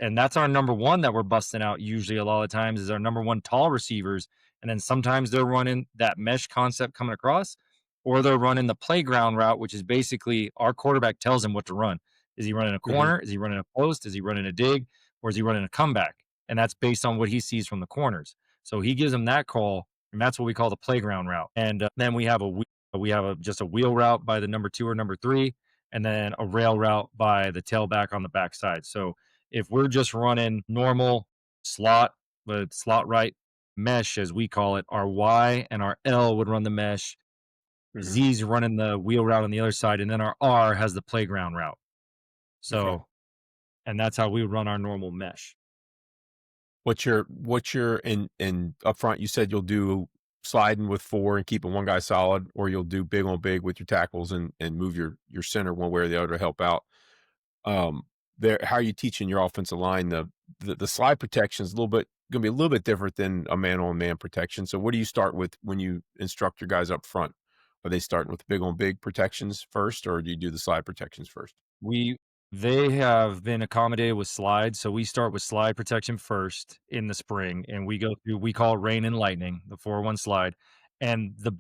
and that's our number one that we're busting out usually a lot of times is our number one tall receivers. And then sometimes they're running that mesh concept coming across, or they're running the playground route, which is basically our quarterback tells him what to run. Is he running a Mhm. corner? Is he running a post? Is he running a dig? Or is he running a comeback? And that's based on what he sees from the corners. So he gives him that call, and that's what we call the playground route. And then just a wheel route by the number two or number three, and then a rail route by the tailback on the backside. So if we're just running normal slot, but slot right mesh as we call it, our Y and our L would run the mesh. Mhm. Z's running the wheel route on the other side, and then our R has the playground route. Okay. So, and that's how we would run our normal mesh. What's your and up front, you said you'll do sliding with four and keeping one guy solid, or you'll do big on big with your tackles and move your center one way or the other to help out. Um, there, how are you teaching your offensive line the slide protection is a little bit going to be a little bit different than a man on man protection. So, what do you start with when you instruct your guys up front? Are they starting with big on big protections first, or do you do the slide protections first? We they have been accommodated with slides, so we start with slide protection first in the spring, and we go through we call it rain and lightning, the 4-1 slide. And the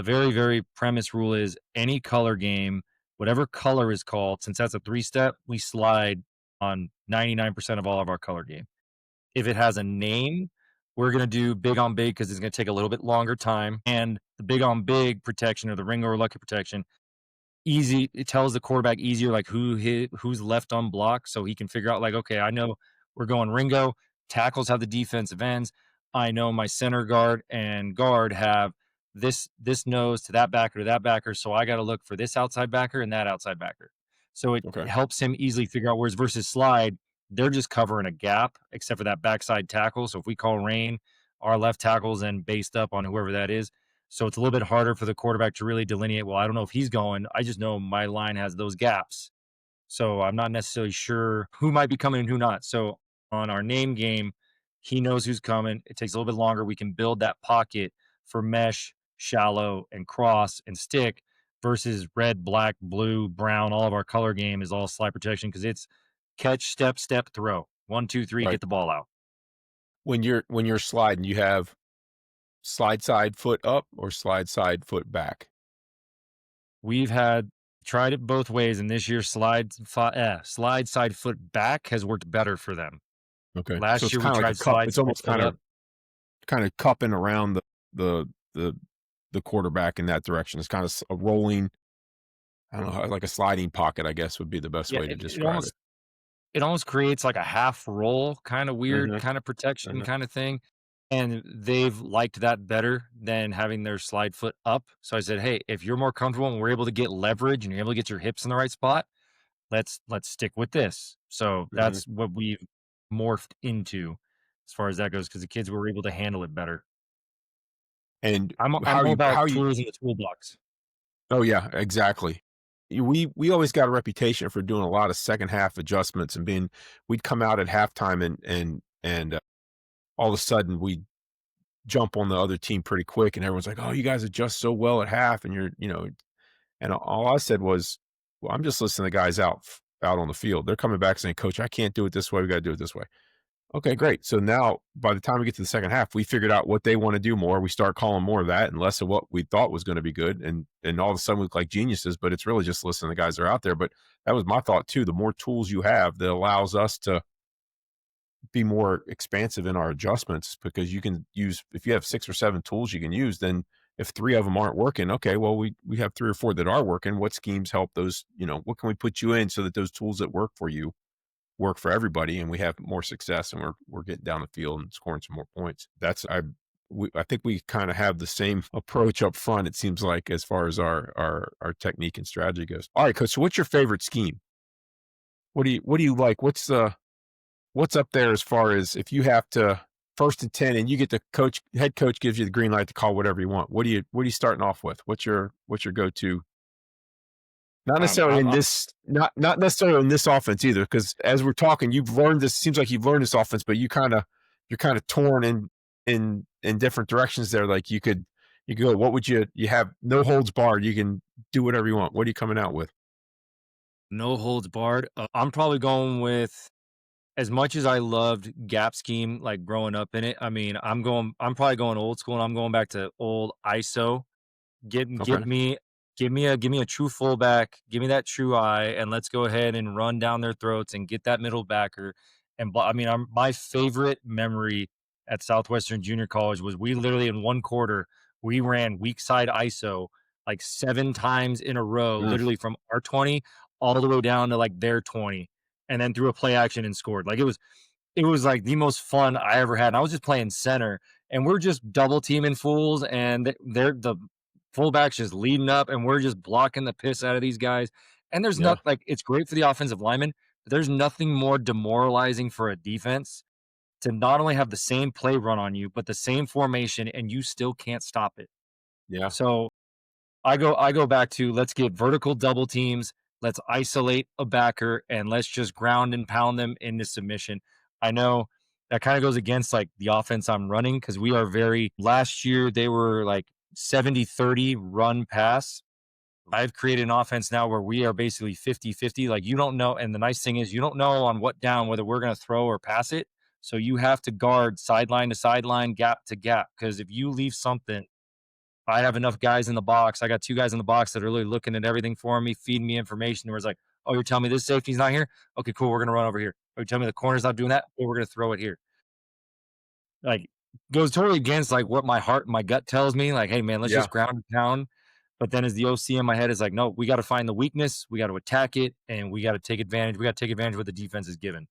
very, very premise rule is any color game, whatever color is called, since that's a 3-step, we slide on 99% of all of our color game. If it has a name, we're gonna do big on big because it's gonna take a little bit longer time, and the big on big protection or the ring or lucky protection easy it tells the quarterback easier, like, who's left unblocked, so he can figure out, like, "Okay, I know we're going Ringo, tackles have the defensive ends. I know my center guard and guard have this nose to that backer, so I gotta look for this outside backer and that outside backer." So it Okay, helps him easily figure out whereas versus slide, they're just covering a gap except for that backside tackle, so if we call rain, our left tackle's then based up on whoever that is. So it's a little bit harder for the quarterback to really delineate, well, I don't know if he's going. I just know my line has those gaps. So I'm not necessarily sure who might be coming and who not. So on our name game, he knows who's coming. It takes a little bit longer. We can build that pocket for mesh, shallow, and cross and stick versus red, black, blue, brown. All of our color game is all slide protection because it's catch, step, step, throw. 1, 2, 3, right. get the ball out. When you're sliding, you have slide side foot up or slide side foot back. We've had tried it both ways, and this year slide side foot back has worked better for them. Okay, so Last it's year we kind of like a tried cup. slide It's side almost foot up. kind of cupping around the the the quarterback in that direction. It's kind of a rolling. I don't know, like a sliding pocket, I guess would be the best Yeah, way to it describe it. almost it almost creates like a half roll, kind of weird, Mhm, kind of protection mhm. kind of thing. And they've liked that better than having their slide foot up. So I said, hey, if you're more comfortable and we're able to get leverage and you're able to get your hips in the right spot, let's stick with this. So Mhm. that's what we've morphed into as far as that goes, because the kids were able to handle it better. And I'm all about how you tools in the toolbox. oh, yeah, exactly. We always got a reputation for doing a lot of second half adjustments and being we'd come out at halftime and all of a sudden we'd jump on the other team pretty quick, and everyone's like, "Oh, you guys adjust so well at half," and and all I said was, "Well, I'm just listening to the guys out on the field. They're coming back saying, 'Coach, I can't do it this way. We gotta do it this way.'" Okay, great. So now by the time we get to the second half, we figured out what they want to do more. We start calling more of that and less of what we thought was going to be good. And all of a sudden we look like geniuses, but it's really just listening to the guys that are out there. But that was my thought too. The more tools you have that allows us to be more expansive in our adjustments because you can use if you have 6 or 7 tools you can use, then if 3 of them aren't working, okay, well we have 3 or 4 that are working. What schemes help those, what can we put you in so that those tools that work for you work for everybody and we have more success and we're getting down the field and scoring some more points. I think we kind of have the same approach up front, it seems like, as far as our technique and strategy goes. All right, coach. So what's your favorite scheme? What do you like? What's up there as far as if you have to 1st and 10 and you get the head coach gives you the green light to call whatever you want. What are you starting off with? What's your go-to? Not necessarily in I'm this not necessarily in this offense either, because as we're talking, you've learned this seems like you've learned this offense, but you're kinda torn in different directions there. Like you could go, what would you have no holds barred, you can do whatever you want. What are you coming out with? no holds barred. I'm probably going with as much as I loved gap scheme, like growing up in it. I mean, I'm probably going old school, and I'm going back to old ISO. Get Okay. give me a true fullback, give me that true eye, and let's go ahead and run down their throats and get that middle backer. I mean, my favorite memory at Southwestern Junior College was we literally in one quarter we ran weak side ISO like 7 times in a row, Mm, literally from our 20 all the way down to like their 20, and then threw a play action and scored. Like it was like the most fun I ever had. And I was just playing center, and we're just double teaming fools, and they're the fullbacks just leading up, and we're just blocking the piss out of these guys. And there's yeah. not like it's great for the offensive lineman, but there's nothing more demoralizing for a defense to not only have the same play run on you, but the same formation, and you still can't stop it. Yeah. So I go back to let's get vertical double teams, let's isolate a backer, and let's just ground and pound them into submission. I know that kind of goes against like the offense I'm running because we are very last year they were like 70-30 run pass. I've created an offense now where we are basically 50-50. Like you don't know. And the nice thing is you don't know on what down whether we're going to throw or pass it. So you have to guard sideline to sideline, gap to gap. Because if you leave something, I have enough guys in the box. I got two guys in the box that are really looking at everything for me, feeding me information. Where it's like, oh, you're telling me this safety's not here? Okay, cool. We're going to run over here. Or you tell me the corner's not doing that? Well, we're going to throw it here. Like, goes totally against like what my heart, my gut tells me. Like, hey, man, let's Yeah. just ground and pound. But then as the OC in my head is like, no, we got to find the weakness, we got to attack it, and we got to take advantage. We got to take advantage of what the defense is given.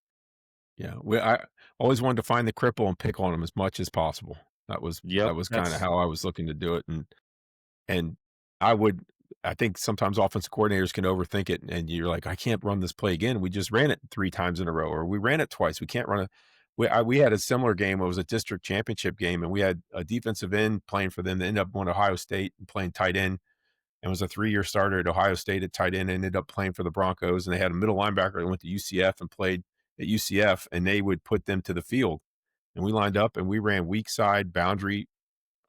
Yeah. I always wanted to find the cripple and pick on him as much as possible. That was Yep, that was kind of that's how I was looking to do it. And I would I think sometimes offensive coordinators can overthink it, and you're like, "I can't run this play again. We just ran it 3 times in a row, or we ran it twice. We can't run it." We had a similar game. It was a district championship game, and we had a defensive end playing for them that ended up going to Ohio State and playing tight end, and was a 3-year starter at Ohio State at tight end, ended up playing for the Broncos, and they had a middle linebacker that went to UCF and played at UCF, and they would put them to the field. And we lined up, and we ran weak side boundary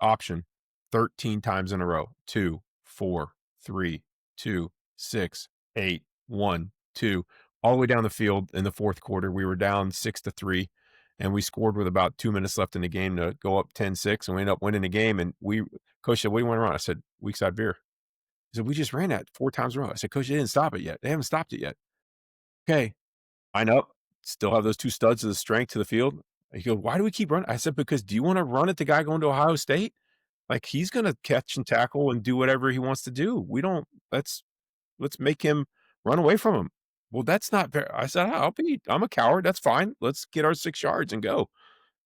option 13 times in a row. 2, 4, 3, 2, 6, 8, 1, 2, all the way down the field in the fourth quarter. We were down 6-3, and we scored with about 2 minutes left in the game to go up 10-6, and we ended up winning the game. And coach said, "What do you want to run?" I said, "Weak side veer." He said, "We just ran that 4 times in a row." I said, "Coach, they didn't stop it yet. They haven't stopped it yet." Okay, line up, still have those 2 studs of the strength to the field. He goes, "Why do we keep running?" I said, "Because do you want to run at the guy going to Ohio State? Like, he's gonna catch and tackle and do whatever he wants to do. We don't let's make him run away from him." "Well, that's not fair." I said, I'm a coward, that's fine. Let's get our 6 yards and go."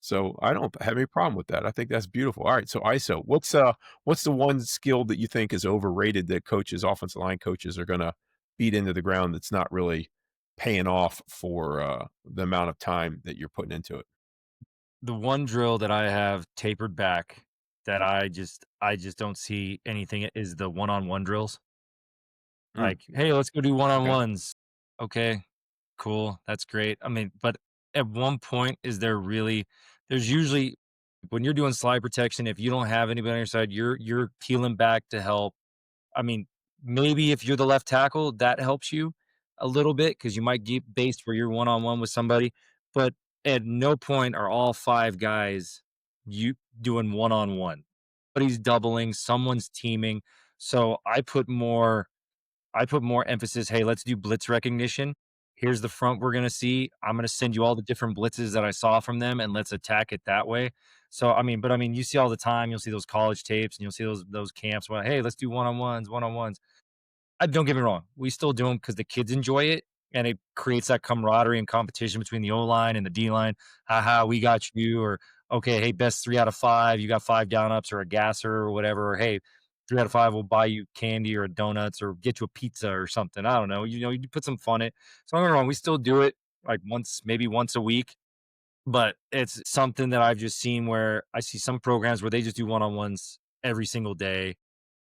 So, I don't have any problem with that. I think that's beautiful. Alright, so ISO. What's the one skill that you think is overrated that coaches, offensive line coaches are gonna beat into the ground that's not really paying off for, the amount of time that you're putting into it? the one drill that I have tapered back that I just don't see anything is the one-on-one drills. Mm, Like, "Hey, let's go do okay. one-on-ones." Okay, cool, that's great. I mean, but at one point, is there really there's usually when you're doing slide protection, if you don't have anybody on your side, you're peeling back to help. I mean, maybe if you're the left tackle, that helps you a little bit because you might get based where you're one-on-one with somebody, but at no point are all 5 guys you doing one-on-one. But he's doubling, someone's teaming, so I put more emphasis, "Hey, let's do blitz recognition. Here's the front we're gonna see. I'm gonna send you all the different blitzes that I saw from them, and let's attack it that way." So, I mean, you see all the time, you'll see those college tapes, and you'll see those camps where, "Hey, let's do one-on-ones, one-on-ones." Don't get me wrong, we still do them because the kids enjoy it, and it creates that camaraderie and competition between the O-line and the D-line. "Ha we got you," or, "Okay, hey, best 3 out of 5, you got 5 down ups or a gasser or whatever," or, "Hey, 3 out of 5 will buy you candy or donuts or get you a pizza or something." I don't know, you put some fun in it. So don't get me wrong, we still do it, like, maybe once a week, but it's something that I've just seen where I see some programs where they just do one-on-ones every single day,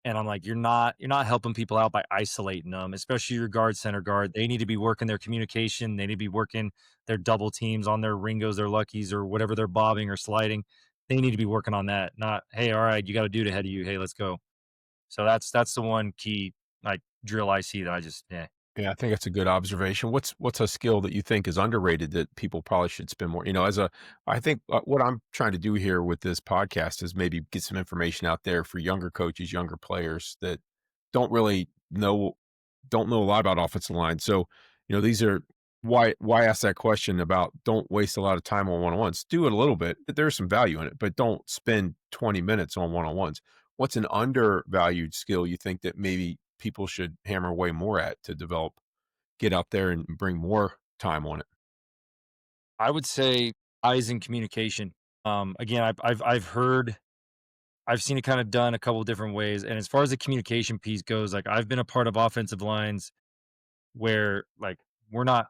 and I'm like, you're not helping people out by isolating them, especially your guard, center guard. They need to be working their communication. They need to be working their double teams on their ringos, their luckies, or whatever they're bobbing or sliding. They need to be working on that. Not, hey, all right, you got a dude ahead of you. Hey, let's go. So that's the one key like drill I see that I just yeah. Yeah, I think that's a good observation. What's a skill that you think is underrated that people probably should spend more? I think what I'm trying to do here with this podcast is maybe get some information out there for younger coaches, younger players that don't really know don't know a lot about offensive line. So, these are why ask that question about don't waste a lot of time on one-on-ones. Do it a little bit. There's some value in it, but don't spend 20 minutes on one-on-ones. What's an undervalued skill you think that maybe people should hammer way more at to develop, get out there and bring more time on it? I would say eyes and communication. Again, I've heard I've seen it kind of done a couple different ways. And as far as the communication piece goes, like I've been a part of offensive lines where like we're not.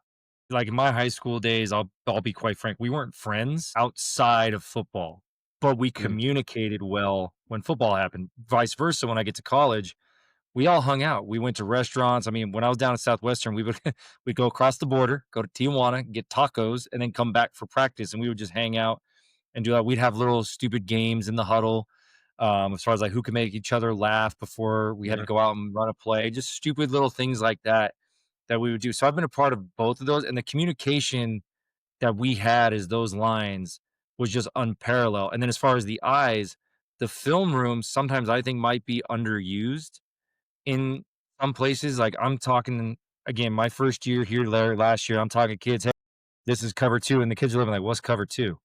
like in my high school days, I'll be quite frank, we weren't friends outside of football, but we Mm, communicated well when football happened. Vice versa, when I get to college, we all hung out. We went to restaurants. I mean, when I was down at Southwestern, we would we'd go across the border, go to Tijuana, get tacos, and then come back for practice, and we would just hang out and do that. We'd have little stupid games in the huddle, as far as like who could make each other laugh before we had to yeah. go out and run a play. Just stupid little things like that that we would do. So I've been a part of both of those, and the communication that we had as those lines was just unparalleled. And then as far as the eyes, the film room sometimes I think might be underused in some places. Like I'm talking again, my first year here, last year, I'm talking kids, hey, this is cover two, and the kids are living like, what's cover two?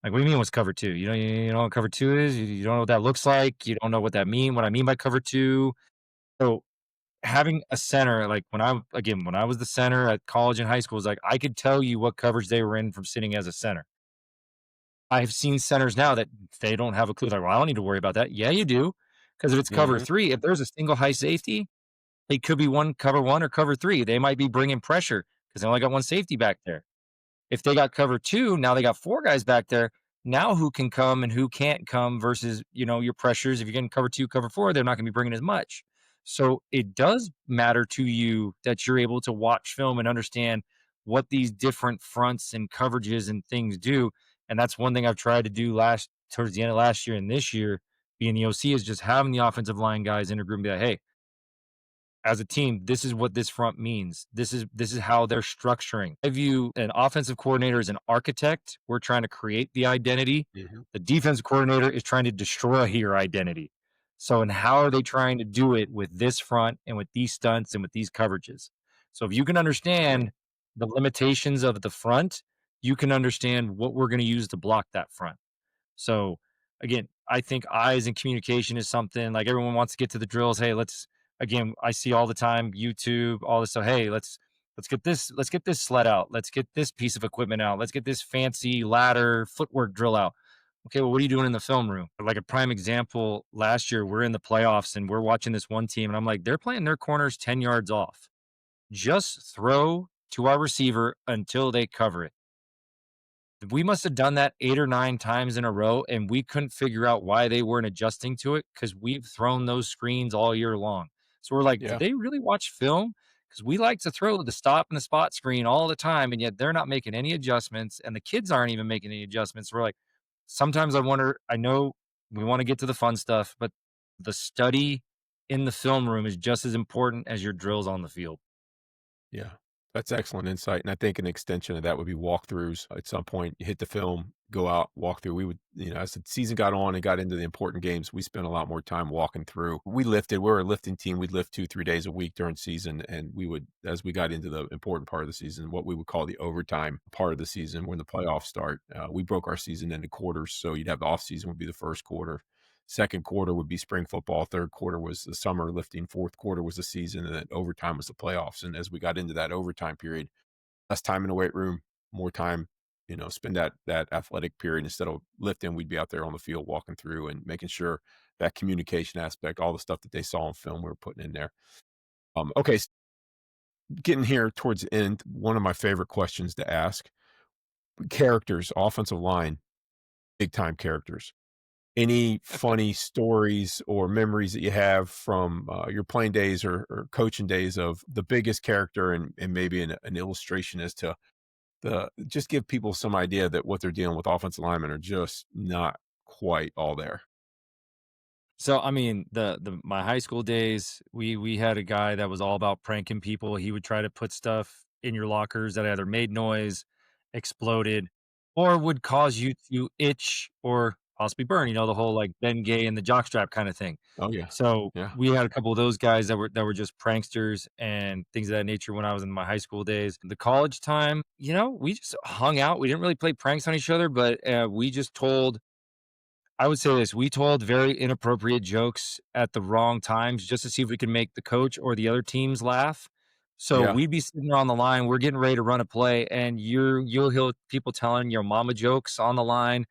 Like, what do you mean what's cover two? You know what cover two is? You don't know what that looks like. You don't know what that mean. What I mean by cover two. So having a center, like when I was the center at college and high school, is like I could tell you what coverage they were in from sitting as a center. I've seen centers now that they don't have a clue. Like, well, I don't need to worry about that. Yeah, you do. Because if it's cover Mhm. three, if there's a single high safety, it could be cover one or cover three. They might be bringing pressure because they only got one safety back there. If they got cover two, now they got four guys back there. Now who can come and who can't come versus, your pressures. If you're getting cover two, cover four, they're not going to be bringing as much. So it does matter to you that you're able to watch film and understand what these different fronts and coverages and things do. And that's one thing I've tried to do towards the end of last year and this year, being the OC, is just having the offensive line guys intergroup and be like, hey, as a team, this is what this front means. This is how they're structuring. I view an offensive coordinator as an architect. We're trying to create the identity. Mhm. The defensive coordinator is trying to destroy your identity. So, and how are they trying to do it with this front and with these stunts and with these coverages? So, if you can Right. understand the limitations of the front, you can understand what we're going to use to block that front. So again, I think eyes and communication is something like everyone wants to get to the drills. Hey, again, I see all the time YouTube, all this. So hey, let's get this sled out. Let's get this piece of equipment out. Let's get this fancy ladder footwork drill out. Okay, well, what are you doing in the film room? Like a prime example, last year we're in the playoffs and we're watching this one team, and I'm like, they're playing their corners 10 yards off. Just throw to our receiver until they cover it. We must have done that 8 or 9 times in a row, and we couldn't figure out why they weren't adjusting to it because 'cause we've thrown those screens all year long. So we're like, "Did Yeah. they really watch film? Because we like to throw the stop and the spot screen all the time, and yet they're not making any adjustments, and the kids aren't even making any adjustments." We're like, sometimes I wonder, I know we wanna get to the fun stuff, but the study in the film room is just as important as your drills on the field. Yeah, that's excellent insight, and I think an extension of that would be walkthroughs. At some point, you hit the film, go out, walk through. We would, as the season got on and got into the important games, we spent a lot more time walking through. We lifted. We were a lifting team. We'd lift 2, 3 days a week during season, and we would, as we got into the important part of the season, what we would call the overtime part of the season, when the playoffs start. We broke our season into quarters, so you'd have the off season would be the first quarter. Second quarter would be spring football. Third quarter was the summer lifting. Fourth quarter was the season, and then overtime was the playoffs. And as we got into that overtime period, less time in the weight room, more time, spend that athletic period instead of lifting. We'd be out there on the field walking through and making sure that communication aspect, all the stuff that they saw on film, we were putting in there. Okay, getting here towards the end, one of my favorite questions to ask: characters, offensive line, big time characters. Any funny stories or memories that you have from, your playing days or coaching days of the biggest character, and maybe an illustration as to just give people some idea that what they're dealing with offensive linemen are just not quite all there. So, I mean, the my high school days, we had a guy that was all about pranking people. He would try to put stuff in your lockers that either made noise, exploded, or would cause you to itch or possibly burn, the whole like Ben Gay and the jockstrap kind of thing. Oh, yeah. So Yeah. we had a couple of those guys that were just pranksters and things of that nature when I was in my high school days. The college time, we just hung out. We didn't really play pranks on each other, but we just told I would say this, we told very inappropriate jokes at the wrong times just to see if we could make the coach or the other teams laugh. So Yeah. we'd be sitting there on the line, we're getting ready to run a play, and you'll hear people telling your mama jokes on the line.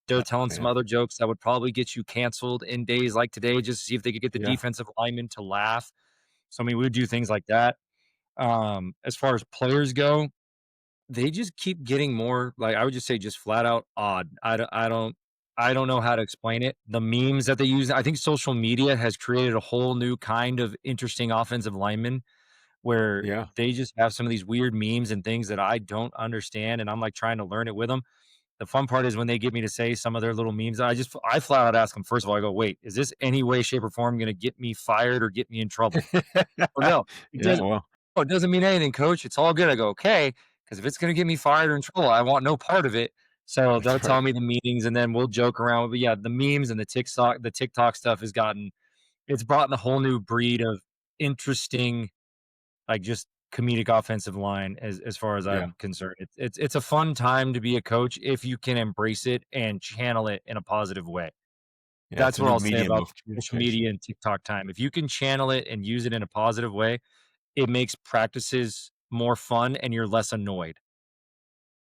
They're Oh, telling some man. other jokes that would probably get you canceled in days like today just to see if they could get the Yeah. defensive lineman to laugh. So I mean, we would do things like that. As far as players go, They just keep getting more, like, I would just say just flat out odd. I don't know how to explain it. The memes that they use, I think social media has created a whole new kind of interesting offensive lineman where Yeah. they just have some of these weird memes and things that I don't understand, and I'm, like, trying to learn it with them. The fun part is when they get me to say some of their little memes, I flat out ask them, first of all, I go, "Wait, is this any way, shape, or form gonna get me fired or get me in trouble?" "Oh, no, it Yeah, doesn't." well, "Oh, it doesn't mean anything, coach. It's all good." I go, "Okay, because if it's gonna get me fired or in trouble, I want no part of it." So they'll that's right. tell me the meetings, and then we'll joke around. But yeah, the memes and the TikTok stuff has gotten it's brought in a whole new breed of interesting, like, just comedic offensive line as far as Yeah. I'm concerned. It's a fun time to be a coach if you can embrace it and channel it in a positive way. Yeah, it's That's a what new I'll say medium about of social communication. media and TikTok time. If you can channel it and use it in a positive way, it makes practices more fun and you're less annoyed.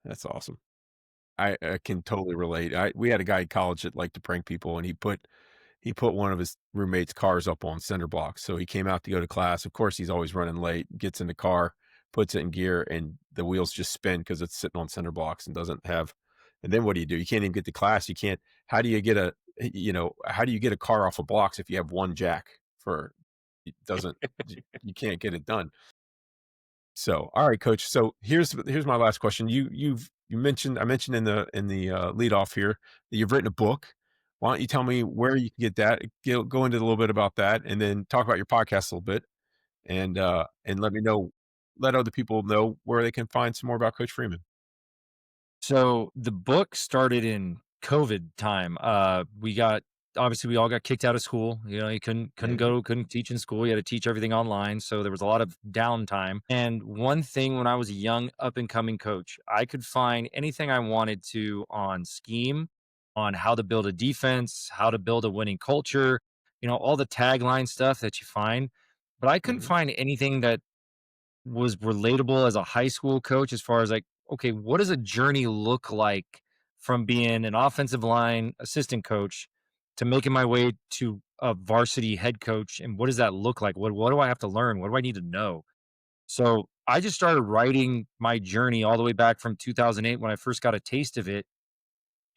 That's awesome. I can totally relate. We had a guy in college that liked to prank people, and he put one of his roommate's cars up on cinder blocks. So he came out to go to class. Of course, he's always running late, gets in the car, puts it in gear, and the wheels just spin because it's sitting on cinder blocks and doesn't have. And then what do? You can't even get to class. You can't. How do you get how do you get a car off of blocks if you have one jack for it doesn't, you can't get it done. So, all right, coach. So here's my last question. You mentioned I mentioned in the lead off here that you've written a book. Why don't you tell me where you can get that? Go into a little bit about that, and then talk about your podcast a little bit, and let other people know where they can find some more about Coach Freeman. So the book started in COVID time. We all got kicked out of school. You know, you couldn't Yeah. go, couldn't teach in school. You had to teach everything online. So there was a lot of downtime. And one thing when I was a young up and coming coach, I could find anything I wanted to on scheme, on how to build a defense, how to build a winning culture, all the tagline stuff that you find. But I couldn't Mhm. find anything that was relatable as a high school coach as far as, like, okay, what does a journey look like from being an offensive line assistant coach to making my way to a varsity head coach? And what does that look like? What do I have to learn? What do I need to know? So I just started writing my journey all the way back from 2008 when I first got a taste of it,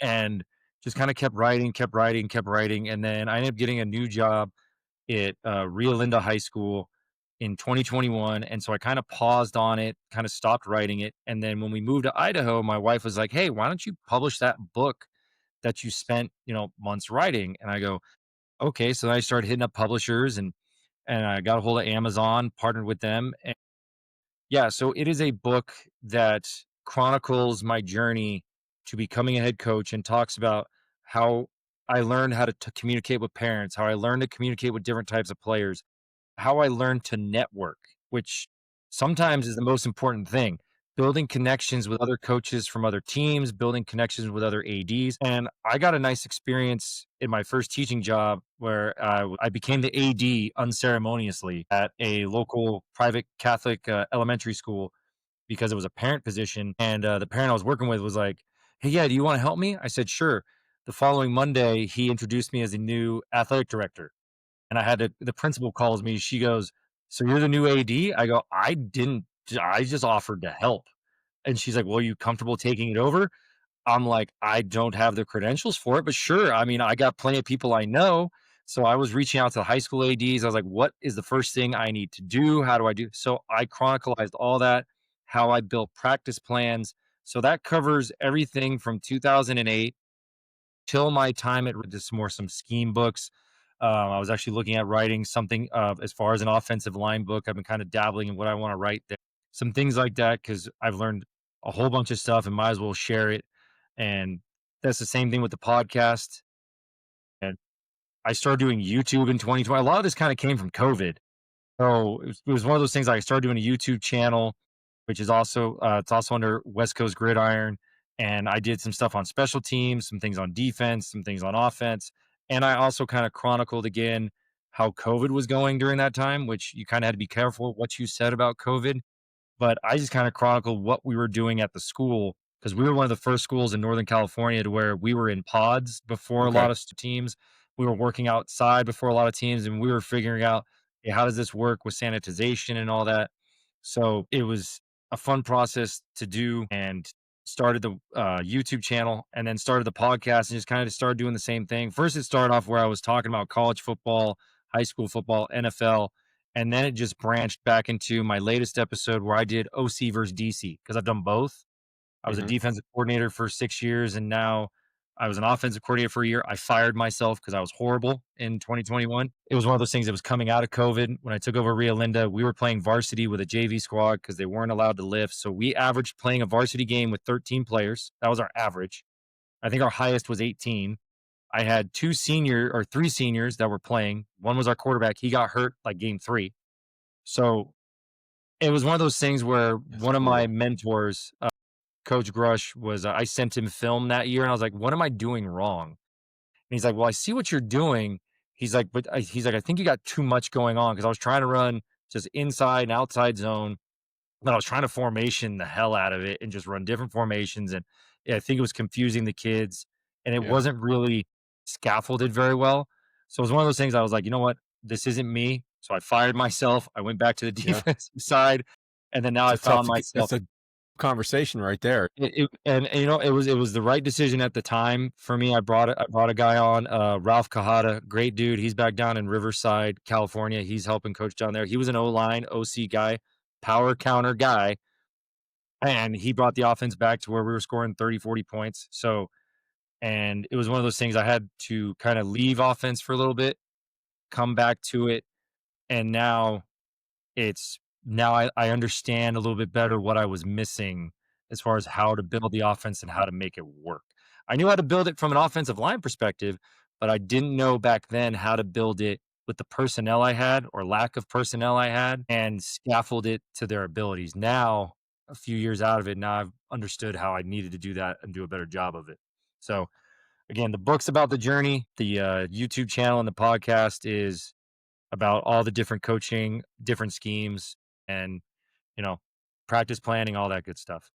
and just kind of kept writing, kept writing, kept writing. And then I ended up getting a new job at Rio Linda High School in 2021. And so I kind of paused on it, kind of stopped writing it. And then when we moved to Idaho, my wife was like, "Hey, why don't you publish that book that you spent, months writing?" And I go, "Okay." So then I started hitting up publishers, and I got a hold of Amazon, partnered with them. And yeah, so it is a book that chronicles my journey to becoming a head coach and talks about how I learned how to communicate with parents, how I learned to communicate with different types of players, how I learned to network, which sometimes is the most important thing. Building connections with other coaches from other teams, building connections with other ADs. And I got a nice experience in my first teaching job where I became the AD unceremoniously at a local private Catholic elementary school because it was a parent position. And the parent I was working with was like, "Hey, yeah, do you want to help me?" I said, "Sure." The following Monday, he introduced me as a new athletic director, and the principal calls me. She goes, "So you're the new AD?" I go, "I didn't, I just offered to help." And she's like, "Well, are you comfortable taking it over?" I'm like, "I don't have the credentials for it, but sure. I mean, I got plenty of people I know." So I was reaching out to the high school ADs. I was like, "What is the first thing I need to do? How do I do?" So I chronicalized all that, how I built practice plans. So that covers everything from 2008 till my time at just more some scheme books. I was actually looking at writing something as far as an offensive line book. I've been kind of dabbling in what I want to write there, some things like that, because I've learned a whole bunch of stuff and might as well share it. And that's the same thing with the podcast. And I started doing YouTube in 2020. A lot of this kind of came from COVID. So it was one of those things, like I started doing a YouTube channel, which is also it's also under West Coast Gridiron, and I did some stuff on special teams, some things on defense, some things on offense, and I also kind of chronicled again how COVID was going during that time, which you kind of had to be careful what you said about COVID. But I just kind of chronicled what we were doing at the school because we were one of the first schools in Northern California to where we were in pods before a Okay. lot of teams. We were working outside before a lot of teams, and we were figuring out, hey, how does this work with sanitization and all that. So it was. a fun process to do, and started the YouTube channel, and then started the podcast and just kind of started doing the same thing. First, it started off where I was talking about college football, high school football, NFL, and then it just branched back into my latest episode where I did OC versus DC because I've done both. I was a Hmm. defensive coordinator for 6 years, and now I was an offensive coordinator for a year. I fired myself because I was horrible in 2021. It was one of those things that was coming out of COVID. When I took over Rio Linda, we were playing varsity with a JV squad because they weren't allowed to lift. So we averaged playing a varsity game with 13 players. That was our average. I think our highest was 18. I had three seniors that were playing. One was our quarterback. He got hurt like game three. So it was one of those things where That's one of my brutal. mentors, Coach Grush, was I sent him film that year, and I was like, "What am I doing wrong?" And he's like, "Well, I see what you're doing." He's like, he's like, "I think you got too much going on because I was trying to run just inside and outside zone, but I was trying to formation the hell out of it and just run different formations, and yeah, I think it was confusing the kids, and it Yeah. wasn't really scaffolded very well." So it was one of those things. I was like, "You know what? This isn't me." So I fired myself. I went back to the Yeah. defensive side, and then now I found myself. That's a conversation right there. And, you know, it was the right decision at the time for me. I brought a guy on, Ralph Kahada, great dude. He's back down in Riverside, California. He's helping coach down there. He was an O-line, OC guy, power counter guy, and he brought the offense back to where we were scoring 30, 40 points. So, and it was one of those things I had to kind of leave offense for a little bit, come back to it, and now I understand a little bit better what I was missing as far as how to build the offense and how to make it work. I knew how to build it from an offensive line perspective, but I didn't know back then how to build it with the personnel I had or lack of personnel I had and scaffold it to their abilities. Now, a few years out of it, now I've understood how I needed to do that and do a better job of it. So, again, the book's about the journey. The YouTube channel and the podcast is about all the different coaching, different schemes, and you know, practice planning, all that good stuff.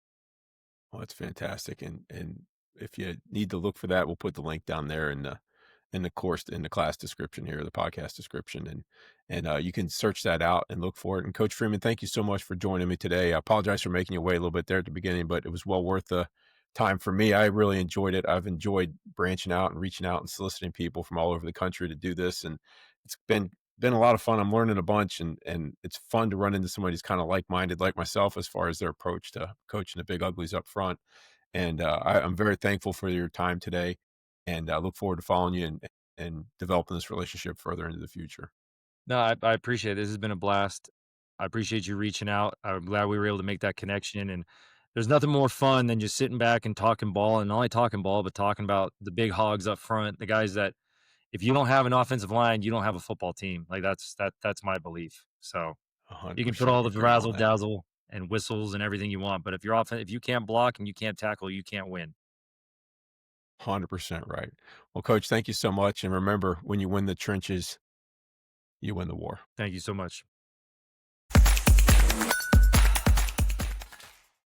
Well, that's fantastic. And if you need to look for that, we'll put the link down there in the course in the class description here, the podcast description, and you can search that out and look for it. And Coach Freeman, thank you so much for joining me today. I apologize for making you wait a little bit there at the beginning, but it was well worth the time for me. I really enjoyed it. I've enjoyed branching out and reaching out and soliciting people from all over the country to do this, and it's been a lot of fun. I'm learning a bunch, and it's fun to run into somebody who's kind of like minded, like myself, as far as their approach to coaching the big uglies up front. And I'm very thankful for your time today, and I look forward to following you and developing this relationship further into the future. No, I appreciate it. This has been a blast. I appreciate you reaching out. I'm glad we were able to make that connection. And there's nothing more fun than just sitting back and talking ball, and not only talking ball, but talking about the big hogs up front, the guys that if you don't have an offensive line, you don't have a football team. Like that's my belief. So you can put 100% all the agree on razzle that. dazzle and whistles and everything you want, but if you can't block and you can't tackle, you can't win. 100% right. Well, Coach, thank you so much. And remember, when you win the trenches, you win the war. Thank you so much.